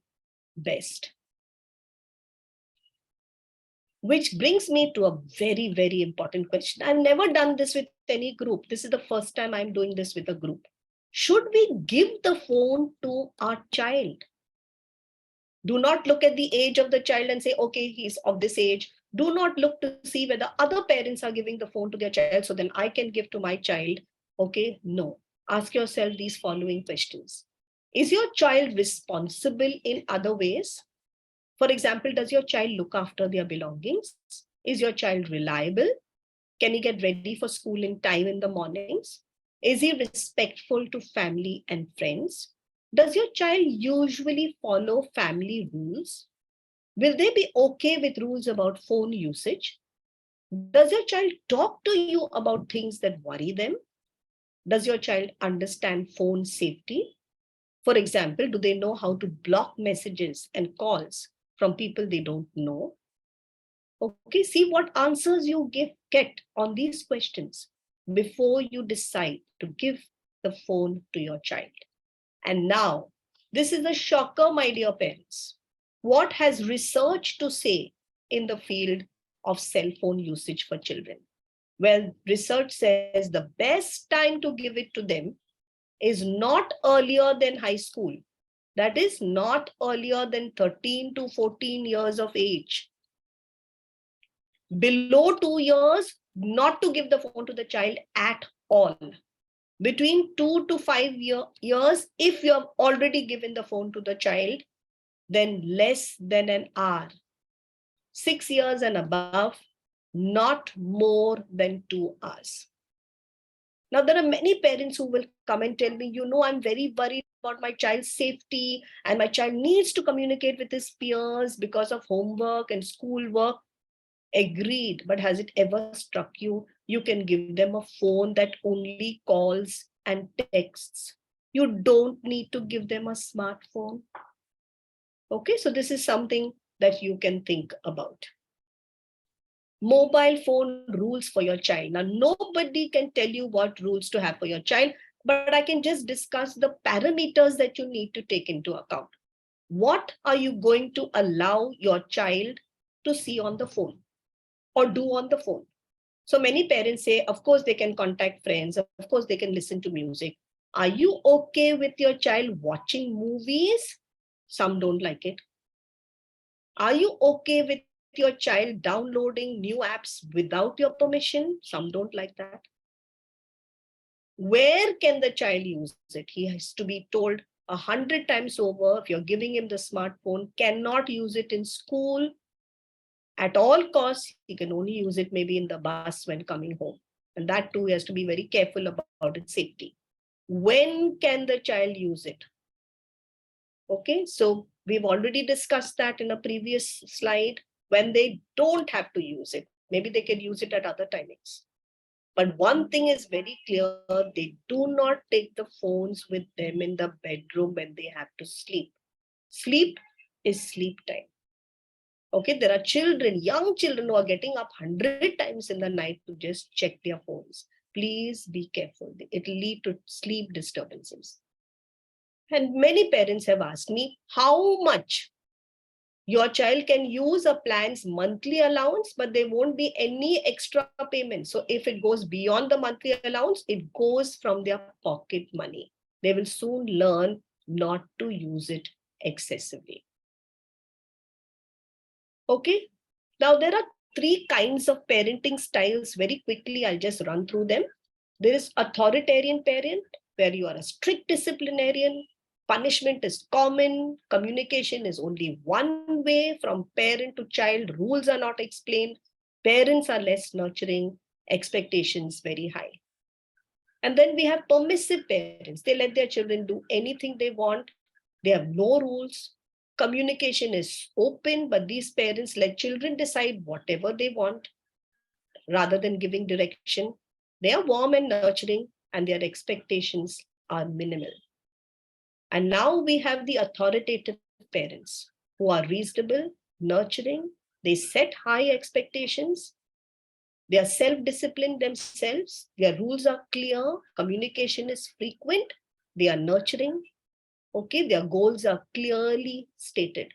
best. Which brings me to a very, very important question. I've never done this with any group. This is the first time I'm doing this with a group. Should we give the phone to our child? Do not look at the age of the child and say, okay, he's of this age. Do not look to see whether other parents are giving the phone to their child, so then I can give to my child. Okay, no. Ask yourself these following questions. Is your child responsible in other ways? For example, does your child look after their belongings? Is your child reliable? Can he get ready for school in time in the mornings? Is he respectful to family and friends? Does your child usually follow family rules? Will they be okay with rules about phone usage? Does your child talk to you about things that worry them? Does your child understand phone safety? For example, do they know how to block messages and calls? from people they don't know. Okay, see what answers you get on these questions before you decide to give the phone to your child. And now, this is a shocker, my dear parents. What has research to say in the field of cell phone usage for children? Well, research says the best time to give it to them is not earlier than high school. That is not earlier than 13 to 14 years of age. Below 2 years, not to give the phone to the child at all. Between 2 to 5 years, if you have already given the phone to the child, then less than an hour. 6 years and above, not more than 2 hours. Now, there are many parents who will come and tell me, I'm very worried about my child's safety and my child needs to communicate with his peers because of homework and schoolwork. Agreed, but has it ever struck you? You can give them a phone that only calls and texts. You don't need to give them a smartphone. Okay, so this is something that you can think about. Mobile phone rules for your child. Now, nobody can tell you what rules to have for your child, but I can just discuss the parameters that you need to take into account. What are you going to allow your child to see on the phone or do on the phone? So many parents say, of course, they can contact friends. Of course, they can listen to music. Are you okay with your child watching movies? Some don't like it. Are you okay with your child downloading new apps without your permission? Some don't like that. Where can the child use it? He has to be told 100 times over, if you're giving him the smartphone, cannot use it in school. At all costs, he can only use it maybe in the bus when coming home. And that too, he has to be very careful about its safety. When can the child use it? Okay, so we've already discussed that in a previous slide. When they don't have to use it, maybe they can use it at other timings. But one thing is very clear, they do not take the phones with them in the bedroom when they have to sleep. Sleep is sleep time. Okay, there are children, young children who are getting up 100 times in the night to just check their phones. Please be careful. It will lead to sleep disturbances. And many parents have asked me how much your child can use a plan's monthly allowance, but there won't be any extra payment. So if it goes beyond the monthly allowance, it goes from their pocket money. They will soon learn not to use it excessively. Okay, now there are 3 kinds of parenting styles. Very quickly, I'll just run through them. There is authoritarian parent, where you are a strict disciplinarian. Punishment is common. Communication is only one way from parent to child. Rules are not explained. Parents are less nurturing. Expectations very high. And then we have permissive parents. They let their children do anything they want. They have no rules. Communication is open, but these parents let children decide whatever they want rather than giving direction. They are warm and nurturing, and their expectations are minimal. And now we have the authoritative parents who are reasonable, nurturing. They set high expectations. They are self-disciplined themselves. Their rules are clear. Communication is frequent. They are nurturing. Okay, their goals are clearly stated.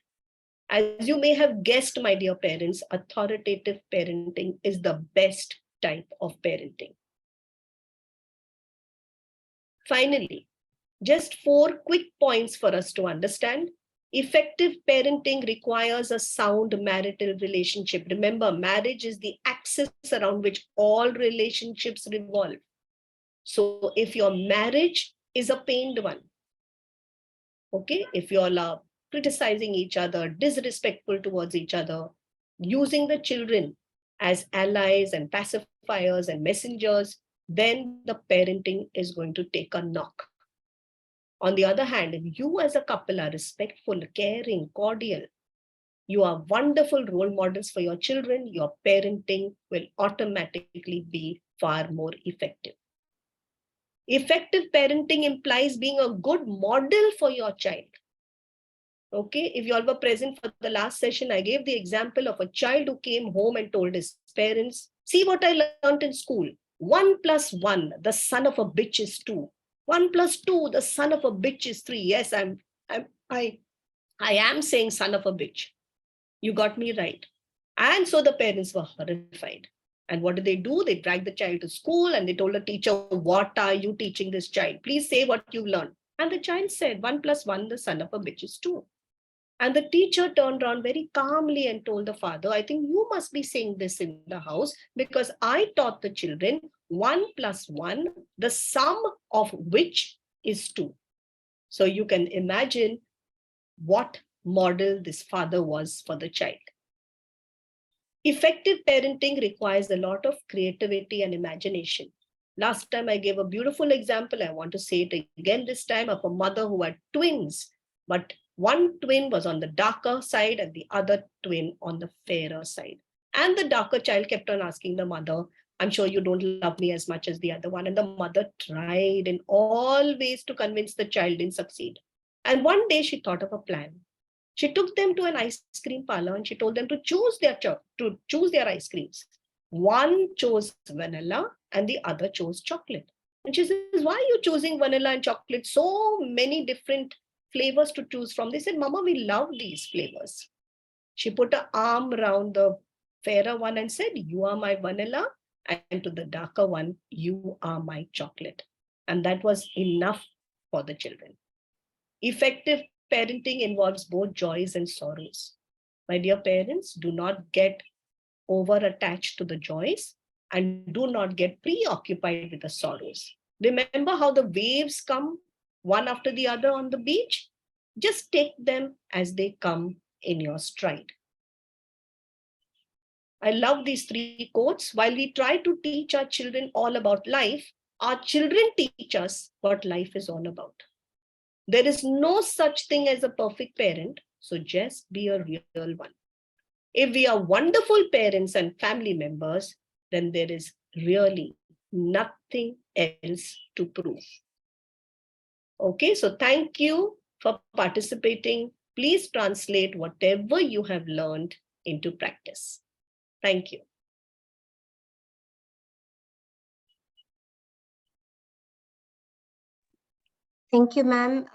As you may have guessed, my dear parents, authoritative parenting is the best type of parenting. Finally, just 4 quick points for us to understand. Effective parenting requires a sound marital relationship. Remember, marriage is the axis around which all relationships revolve. So if your marriage is a pained one, okay, if you all are criticizing each other, disrespectful towards each other, using the children as allies and pacifiers and messengers, then the parenting is going to take a knock. On the other hand, if you as a couple are respectful, caring, cordial, you are wonderful role models for your children, your parenting will automatically be far more effective. Effective parenting implies being a good model for your child. Okay, if you all were present for the last session, I gave the example of a child who came home and told his parents, see what I learned in school. 1 plus 1, the son of a bitch is 2. 1 plus 2, the son of a bitch is 3. Yes, I am saying son of a bitch. You got me right. And so the parents were horrified. And what did they do? They dragged the child to school and they told the teacher, what are you teaching this child? Please say what you've learned. And the child said, 1 plus 1, the son of a bitch is 2. And the teacher turned around very calmly and told the father, I think you must be saying this in the house because I taught the children 1 plus 1, the sum of which is 2. So you can imagine what model this father was for the child. Effective parenting requires a lot of creativity and imagination. Last time I gave a beautiful example. I want to say it again this time, of a mother who had twins, but one twin was on the darker side and the other twin on the fairer side. And the darker child kept on asking the mother, I'm sure you don't love me as much as the other one. And the mother tried in all ways to convince the child didn't succeed. And one day she thought of a plan. She took them to an ice cream parlor and she told them to choose their ice creams. One chose vanilla and the other chose chocolate. And she says, why are you choosing vanilla and chocolate? So many different flavors to choose from. They said, Mama, we love these flavors. She put her arm around the fairer one and said, you are my vanilla, and to the darker one, you are my chocolate. And that was enough for the children. Effective parenting involves both joys and sorrows. My dear parents, do not get over attached to the joys and do not get preoccupied with the sorrows. Remember how the waves come one after the other on the beach? Just take them as they come in your stride. I love these 3 quotes. While we try to teach our children all about life, our children teach us what life is all about. There is no such thing as a perfect parent, so just be a real one. If we are wonderful parents and family members, then there is really nothing else to prove. Okay, so thank you for participating. Please translate whatever you have learned into practice. Thank you.
Thank you, ma'am.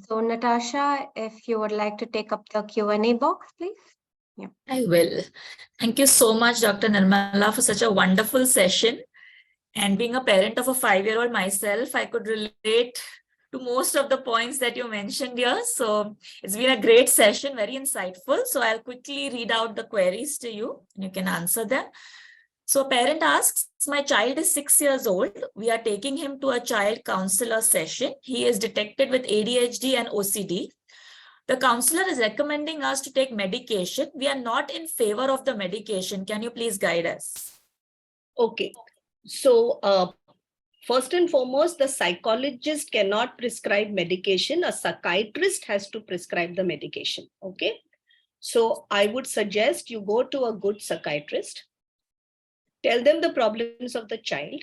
So Natasha, if you would like to take up the Q&A box, please. Yeah.
I will. Thank you so much, Dr. Nirmala, for such a wonderful session. And being a parent of a 5-year-old myself, I could relate to most of the points that you mentioned here. So it's been a great session, very insightful. So I'll quickly read out the queries to you and you can answer them. So a parent asks, my child is 6 years old. We are taking him to a child counselor session. He is detected with ADHD and OCD. The counselor is recommending us to take medication. We are not in favor of the medication. Can you please guide us?
Okay. So first and foremost, the psychologist cannot prescribe medication. A psychiatrist has to prescribe the medication. Okay. So I would suggest you go to a good psychiatrist. Tell them the problems of the child.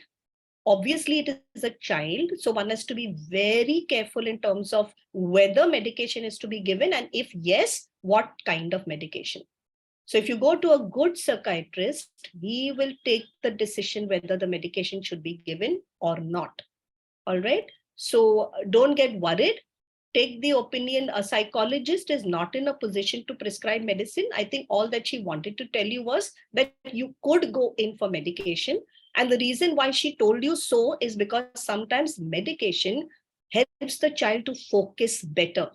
Obviously, it is a child, so one has to be very careful in terms of whether medication is to be given, and if yes, what kind of medication. So if you go to a good psychiatrist, he will take the decision whether the medication should be given or not. All right. So don't get worried. Take the opinion. A psychologist is not in a position to prescribe medicine. I think all that she wanted to tell you was that you could go in for medication. And the reason why she told you so is because sometimes medication helps the child to focus better.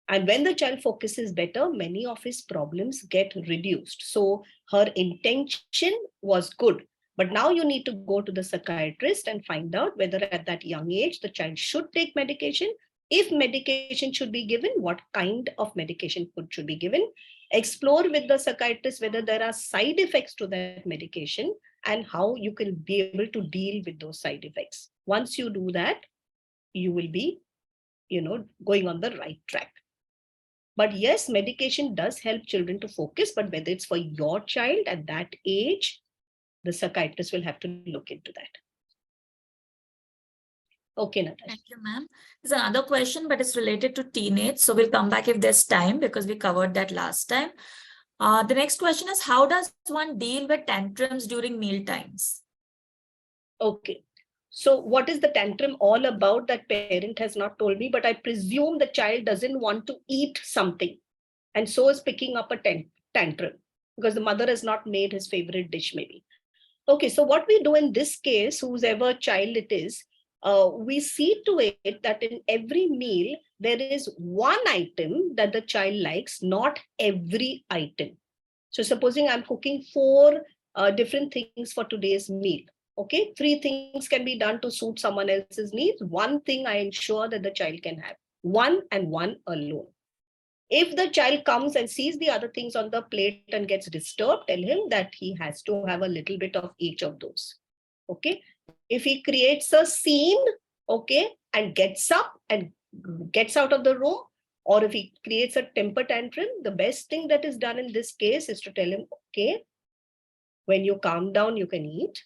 And when the child focuses better, many of his problems get reduced. So her intention was good. But now you need to go to the psychiatrist and find out whether at that young age the child should take medication. If medication should be given, what kind of medication should be given. Explore with the psychiatrist whether there are side effects to that medication and how you can be able to deal with those side effects. Once you do that, you will be, going on the right track. But yes, medication does help children to focus, but whether it's for your child at that age, the psychiatrist will have to look into that. Okay, Natasha.
Thank you, ma'am. There's another question, but it's related to teenage. So we'll come back if there's time because we covered that last time. The next question is, how does one deal with tantrums during meal times?
Okay. So what is the tantrum all about? That parent has not told me, but I presume the child doesn't want to eat something and so is picking up a tantrum because the mother has not made his favorite dish maybe. Okay, so what we do in this case, whoever child it is, we see to it that in every meal, there is one item that the child likes, not every item. So supposing I'm cooking 4 different things for today's meal. Okay, 3 things can be done to suit someone else's needs. One thing I ensure that the child can have. One and one alone. If the child comes and sees the other things on the plate and gets disturbed, tell him that he has to have a little bit of each of those. Okay. If he creates a scene, okay, and gets up and gets out of the room, or if he creates a temper tantrum, the best thing that is done in this case is to tell him, okay, when you calm down, you can eat.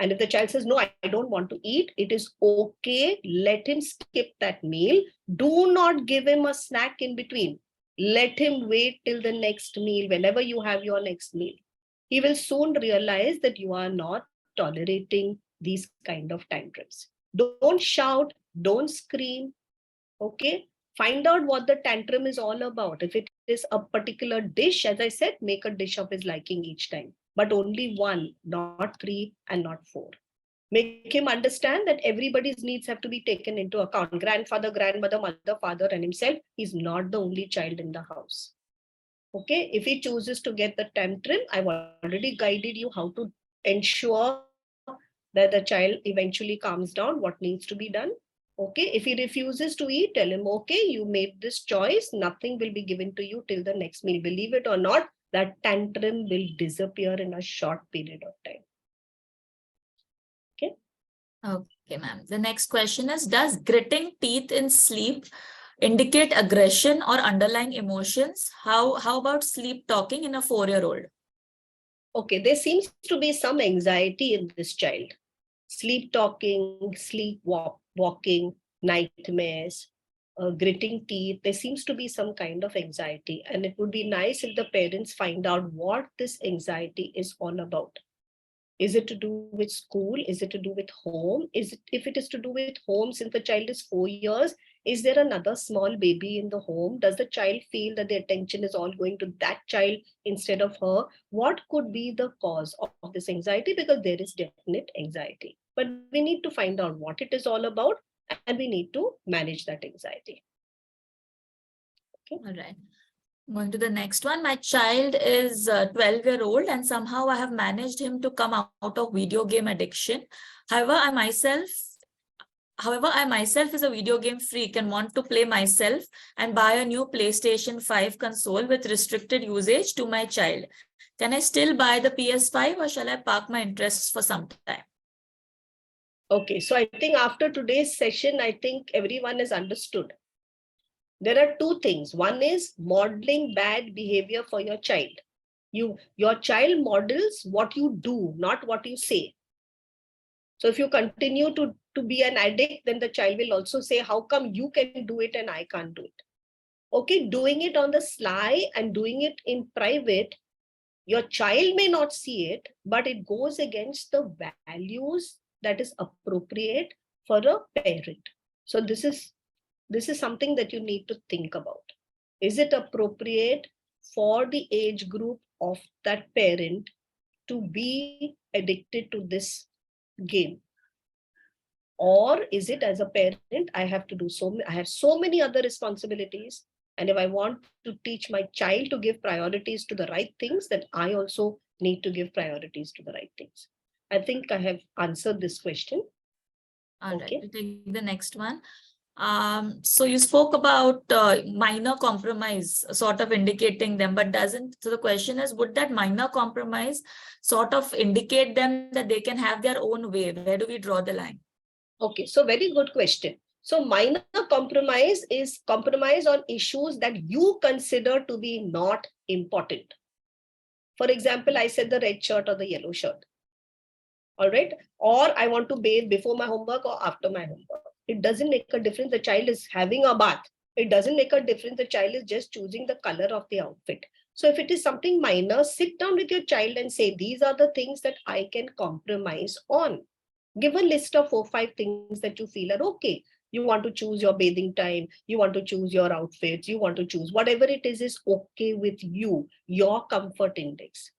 And if the child says, no, I don't want to eat, it is okay. Let him skip that meal. Do not give him a snack in between. Let him wait till the next meal, whenever you have your next meal. He will soon realize that you are not tolerating these kind of tantrums. Don't shout, don't scream, okay? Find out what the tantrum is all about. If it is a particular dish, as I said, make a dish of his liking each time, but only one, not 3 and not 4. Make him understand that everybody's needs have to be taken into account. Grandfather, grandmother, mother, father, and himself. He's not the only child in the house. Okay, if he chooses to get the tantrum, I've already guided you how to ensure that the child eventually calms down, what needs to be done. Okay, if he refuses to eat, tell him, okay, you made this choice, nothing will be given to you till the next meal. Believe it or not, that tantrum will disappear in a short period of time. Okay.
Okay, ma'am. The next question is, does gritting teeth in sleep indicate aggression or underlying emotions? How about sleep talking in a 4-year-old?
Okay, there seems to be some anxiety in this child. Sleep talking, sleep walking, nightmares, gritting teeth. There seems to be some kind of anxiety. And it would be nice if the parents find out what this anxiety is all about. Is it to do with school? Is it to do with home? If it is to do with home, since the child is 4 years, is there another small baby in the home? Does the child feel that the attention is all going to that child instead of her? What could be the cause of this anxiety? Because there is definite anxiety. But we need to find out what it is all about, and we need to manage that anxiety.
Okay. All right. Going to the next one. My child is 12-year-old and somehow I have managed him to come out of video game addiction. However, I myself is a video game freak and want to play myself and buy a new PlayStation 5 console with restricted usage to my child. Can I still buy the PS5 or shall I park my interests for some time?
Okay, so I think after today's session, I think everyone has understood. There are 2 things. One is modeling bad behavior for your child. Your child models what you do, not what you say. So if you continue to be an addict, then the child will also say, how come you can do it and I can't do it? Okay, doing it on the sly and doing it in private, your child may not see it, but it goes against the values that is appropriate for a parent. So this is something that you need to think about. Is it appropriate for the age group of that parent to be addicted to this game? Or is it, as a parent, I have so many other responsibilities. And if I want to teach my child to give priorities to the right things, then I also need to give priorities to the right things. I think I have answered this question.
All
Okay.
right, we'll take the next one. So you spoke about minor compromise sort of indicating them, but so the question is, would that minor compromise sort of indicate them that they can have their own way? Where do we draw the line?
Okay, so very good question. So minor compromise is compromise on issues that you consider to be not important. For example, I said the red shirt or the yellow shirt. All right. Or I want to bathe before my homework or after my homework. It doesn't make a difference. The child is having a bath. It doesn't make a difference. The child is just choosing the color of the outfit. So if it is something minor, sit down with your child and say, these are the things that I can compromise on. Give a list of 4-5 things that you feel are okay. You want to choose your bathing time. You want to choose your outfits. You want to choose whatever it is okay with you, your comfort index.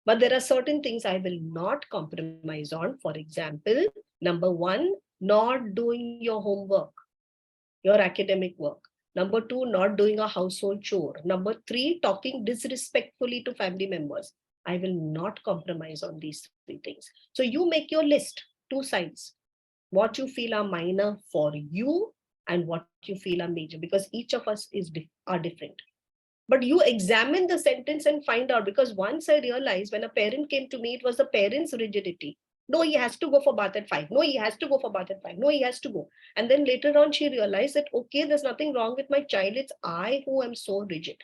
But there are certain things I will not compromise on. For example, number 1, not doing your homework, your academic work. Number 2, not doing a household chore. Number 3, talking disrespectfully to family members. I will not compromise on these 3 things. So you make your list, 2 sides. What you feel are minor for you and what you feel are major, because each of us are different. But you examine the sentence and find out, because once I realized when a parent came to me, it was the parent's rigidity. No, he has to go for bath at 5. No, he has to go for bath at 5. No, he has to go. And then later on, she realized that, okay, there's nothing wrong with my child. It's I who am so rigid.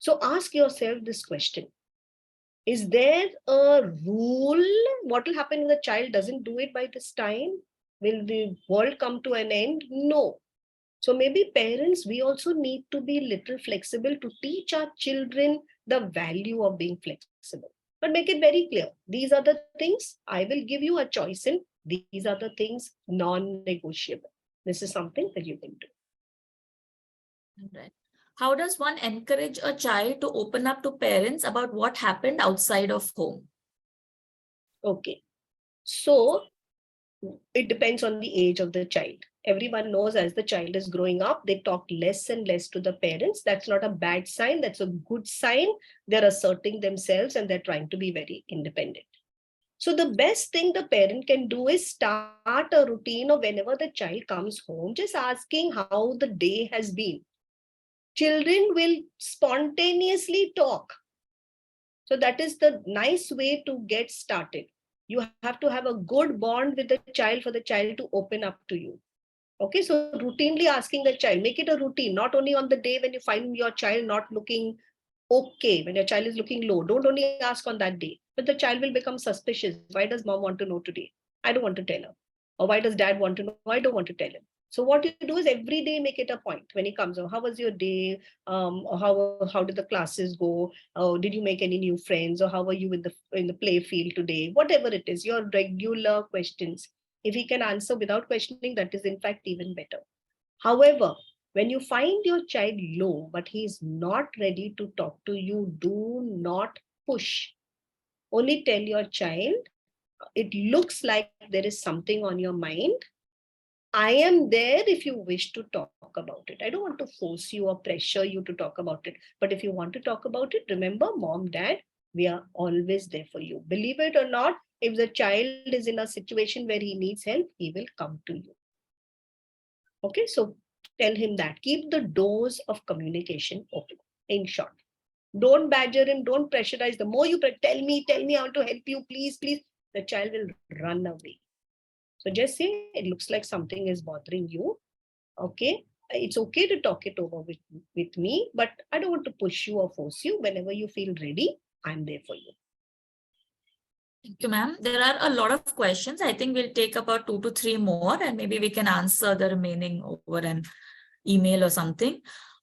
So ask yourself this question. Is there a rule? What will happen if the child doesn't do it by this time? Will the world come to an end? No. So maybe parents, we also need to be little flexible to teach our children the value of being flexible. But make it very clear. These are the things I will give you a choice in. These are the things non-negotiable. This is something that you can do.
Right. How does one encourage a child to open up to parents about what happened outside of home?
Okay. So it depends on the age of the child. Everyone knows as the child is growing up, they talk less and less to the parents. That's not a bad sign. That's a good sign. They're asserting themselves and they're trying to be very independent. So the best thing the parent can do is start a routine of whenever the child comes home, just asking how the day has been. Children will spontaneously talk. So that is the nice way to get started. You have to have a good bond with the child for the child to open up to you. Okay, so routinely asking the child, make it a routine, not only on the day when you find your child not looking okay, when your child is looking low. Don't only ask on that day, but the child will become suspicious. Why does mom want to know today? I don't want to tell her. Or why does dad want to know? I don't want to tell him. So what you do is every day make it a point when he comes home. How was your day? How did the classes go? Did you make any new friends? Or how are you in the play field today? Whatever it is, your regular questions. If he can answer without questioning, that is in fact even better. However, when you find your child low, but he is not ready to talk to you, do not push. Only tell your child, it looks like there is something on your mind. I am there if you wish to talk about it. I don't want to force you or pressure you to talk about it. But if you want to talk about it, remember, mom, dad, we are always there for you. Believe it or not, if the child is in a situation where he needs help, he will come to you. Okay, so tell him that. Keep the doors of communication open. In short, don't badger him, don't pressurize. The more you tell me, I want to help you, please, please, the child will run away. So just say, it looks like something is bothering you. Okay, it's okay to talk it over with me, but I don't want to push you or force you. Whenever you feel ready, I'm there for you.
Thank you, ma'am. There are a lot of questions. I think we'll take about 2 to 3 more, and maybe we can answer the remaining over an email or something.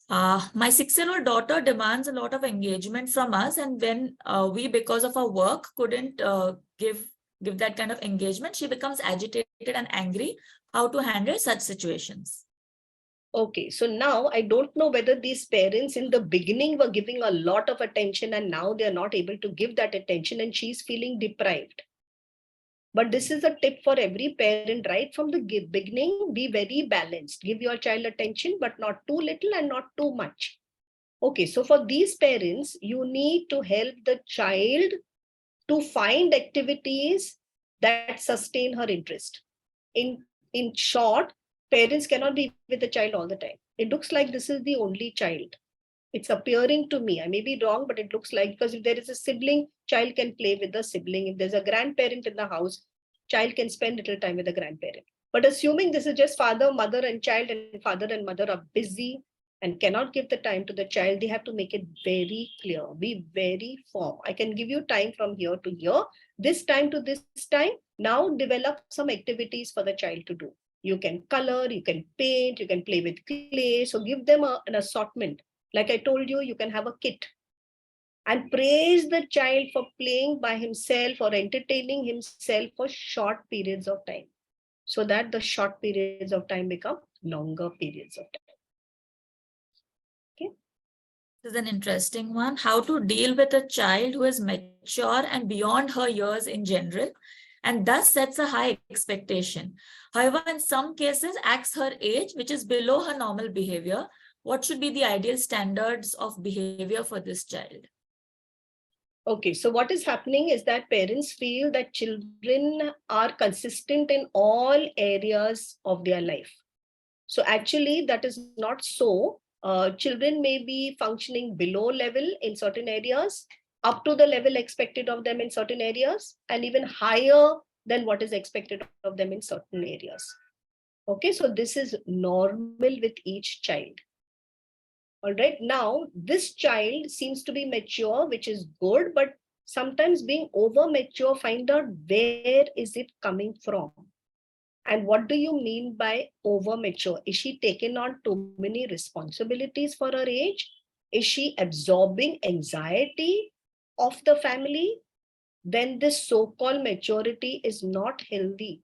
My 6-year-old daughter demands a lot of engagement from us, and when we, because of our work, couldn't give that kind of engagement, she becomes agitated and angry. How to handle such situations?
Okay, so now I don't know whether these parents in the beginning were giving a lot of attention and now they're not able to give that attention and she's feeling deprived. But this is a tip for every parent right from the beginning. Be very balanced. Give your child attention, but not too little and not too much. Okay, so for these parents, you need to help the child to find activities that sustain her interest. In short, parents cannot be with the child all the time. It looks like this is the only child. It's appearing to me. I may be wrong, but it looks like, because if there is a sibling, child can play with the sibling. If there's a grandparent in the house, child can spend little time with the grandparent. But assuming this is just father, mother, and child, and father and mother are busy and cannot give the time to the child, they have to make it very clear. Be very firm. I can give you time from here to here, this time to this time. Now develop some activities for the child to do. You can color, you can paint, you can play with clay. So give them an assortment. Like I told you, you can have a kit. And praise the child for playing by himself or entertaining himself for short periods of time, so that the short periods of time become longer periods of time. Okay.
This is an interesting one. How to deal with a child who is mature and beyond her years in general, and thus sets a high expectation. However, in some cases, acts her age, which is below her normal behavior. What should be the ideal standards of behavior for this child?
Okay, so what is happening is that parents feel that children are consistent in all areas of their life. So actually, that is not so. Children may be functioning below level in certain areas, up to the level expected of them in certain areas, and even higher than what is expected of them in certain areas. Okay, so this is normal with each child. All right, now this child seems to be mature, which is good, but sometimes being over mature, find out where is it coming from. And what do you mean by over mature? Is she taking on too many responsibilities for her age? Is she absorbing anxiety of the family? Then this so-called maturity is not healthy.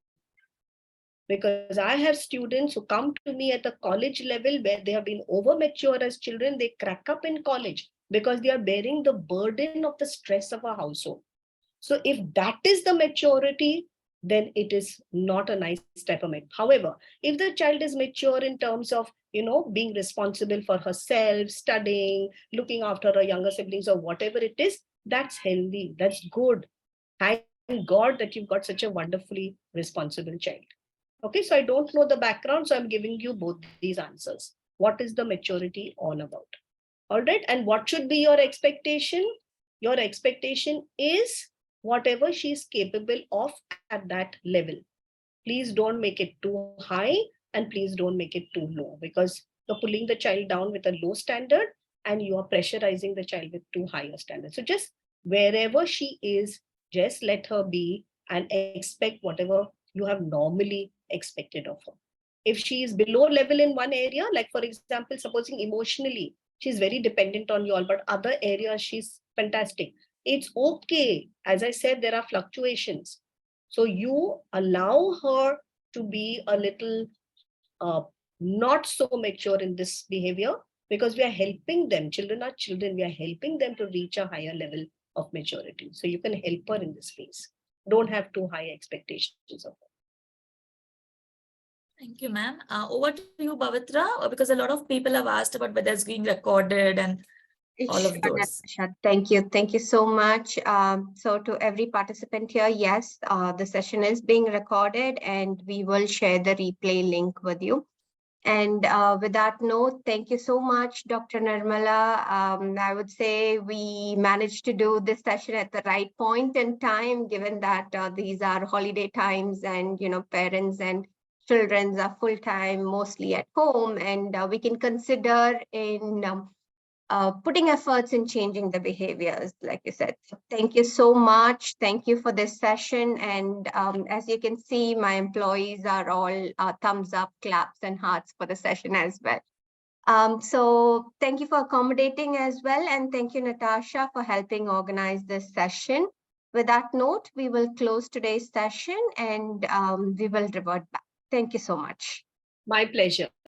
Because I have students who come to me at the college level where they have been over mature as children, they crack up in college because they are bearing the burden of the stress of a household. So if that is the maturity, then it is not a nice type of maturity. However, if the child is mature in terms of, being responsible for herself, studying, looking after her younger siblings or whatever it is, that's healthy, that's good. Thank God that you've got such a wonderfully responsible child. Okay, so I don't know the background, so I'm giving you both these answers. What is the maturity all about? All right, and what should be your expectation? Your expectation is whatever she is capable of at that level. Please don't make it too high and please don't make it too low, because you're pulling the child down with a low standard and you are pressurizing the child with too high a standard. So just wherever she is, just let her be and expect whatever you have normally expected of her. If she is below level in one area, like for example, supposing emotionally, she's very dependent on you all, but other areas she's fantastic. It's okay. As I said, there are fluctuations. So you allow her to be a little not so mature in this behavior, because we are helping them. Children are children. We are helping them to reach a higher level of maturity. So you can help her in this phase. Don't have too high expectations of her.
Thank you, ma'am. Over to you, Pavitra, because a lot of people have asked about whether it's being recorded and all of those.
Natasha, thank you. Thank you so much. So to every participant here, yes, the session is being recorded and we will share the replay link with you. And with that note, thank you so much, Dr. Nirmala. I would say we managed to do this session at the right point in time, given that these are holiday times and, parents and children are full-time, mostly at home, and we can consider in putting efforts in changing the behaviors, like you said. So thank you so much. Thank you for this session. And as you can see, my employees are all thumbs up, claps, and hearts for the session as well. So thank you for accommodating as well. And thank you, Natasha, for helping organize this session. With that note, we will close today's session and we will revert back. Thank you so much.
My pleasure.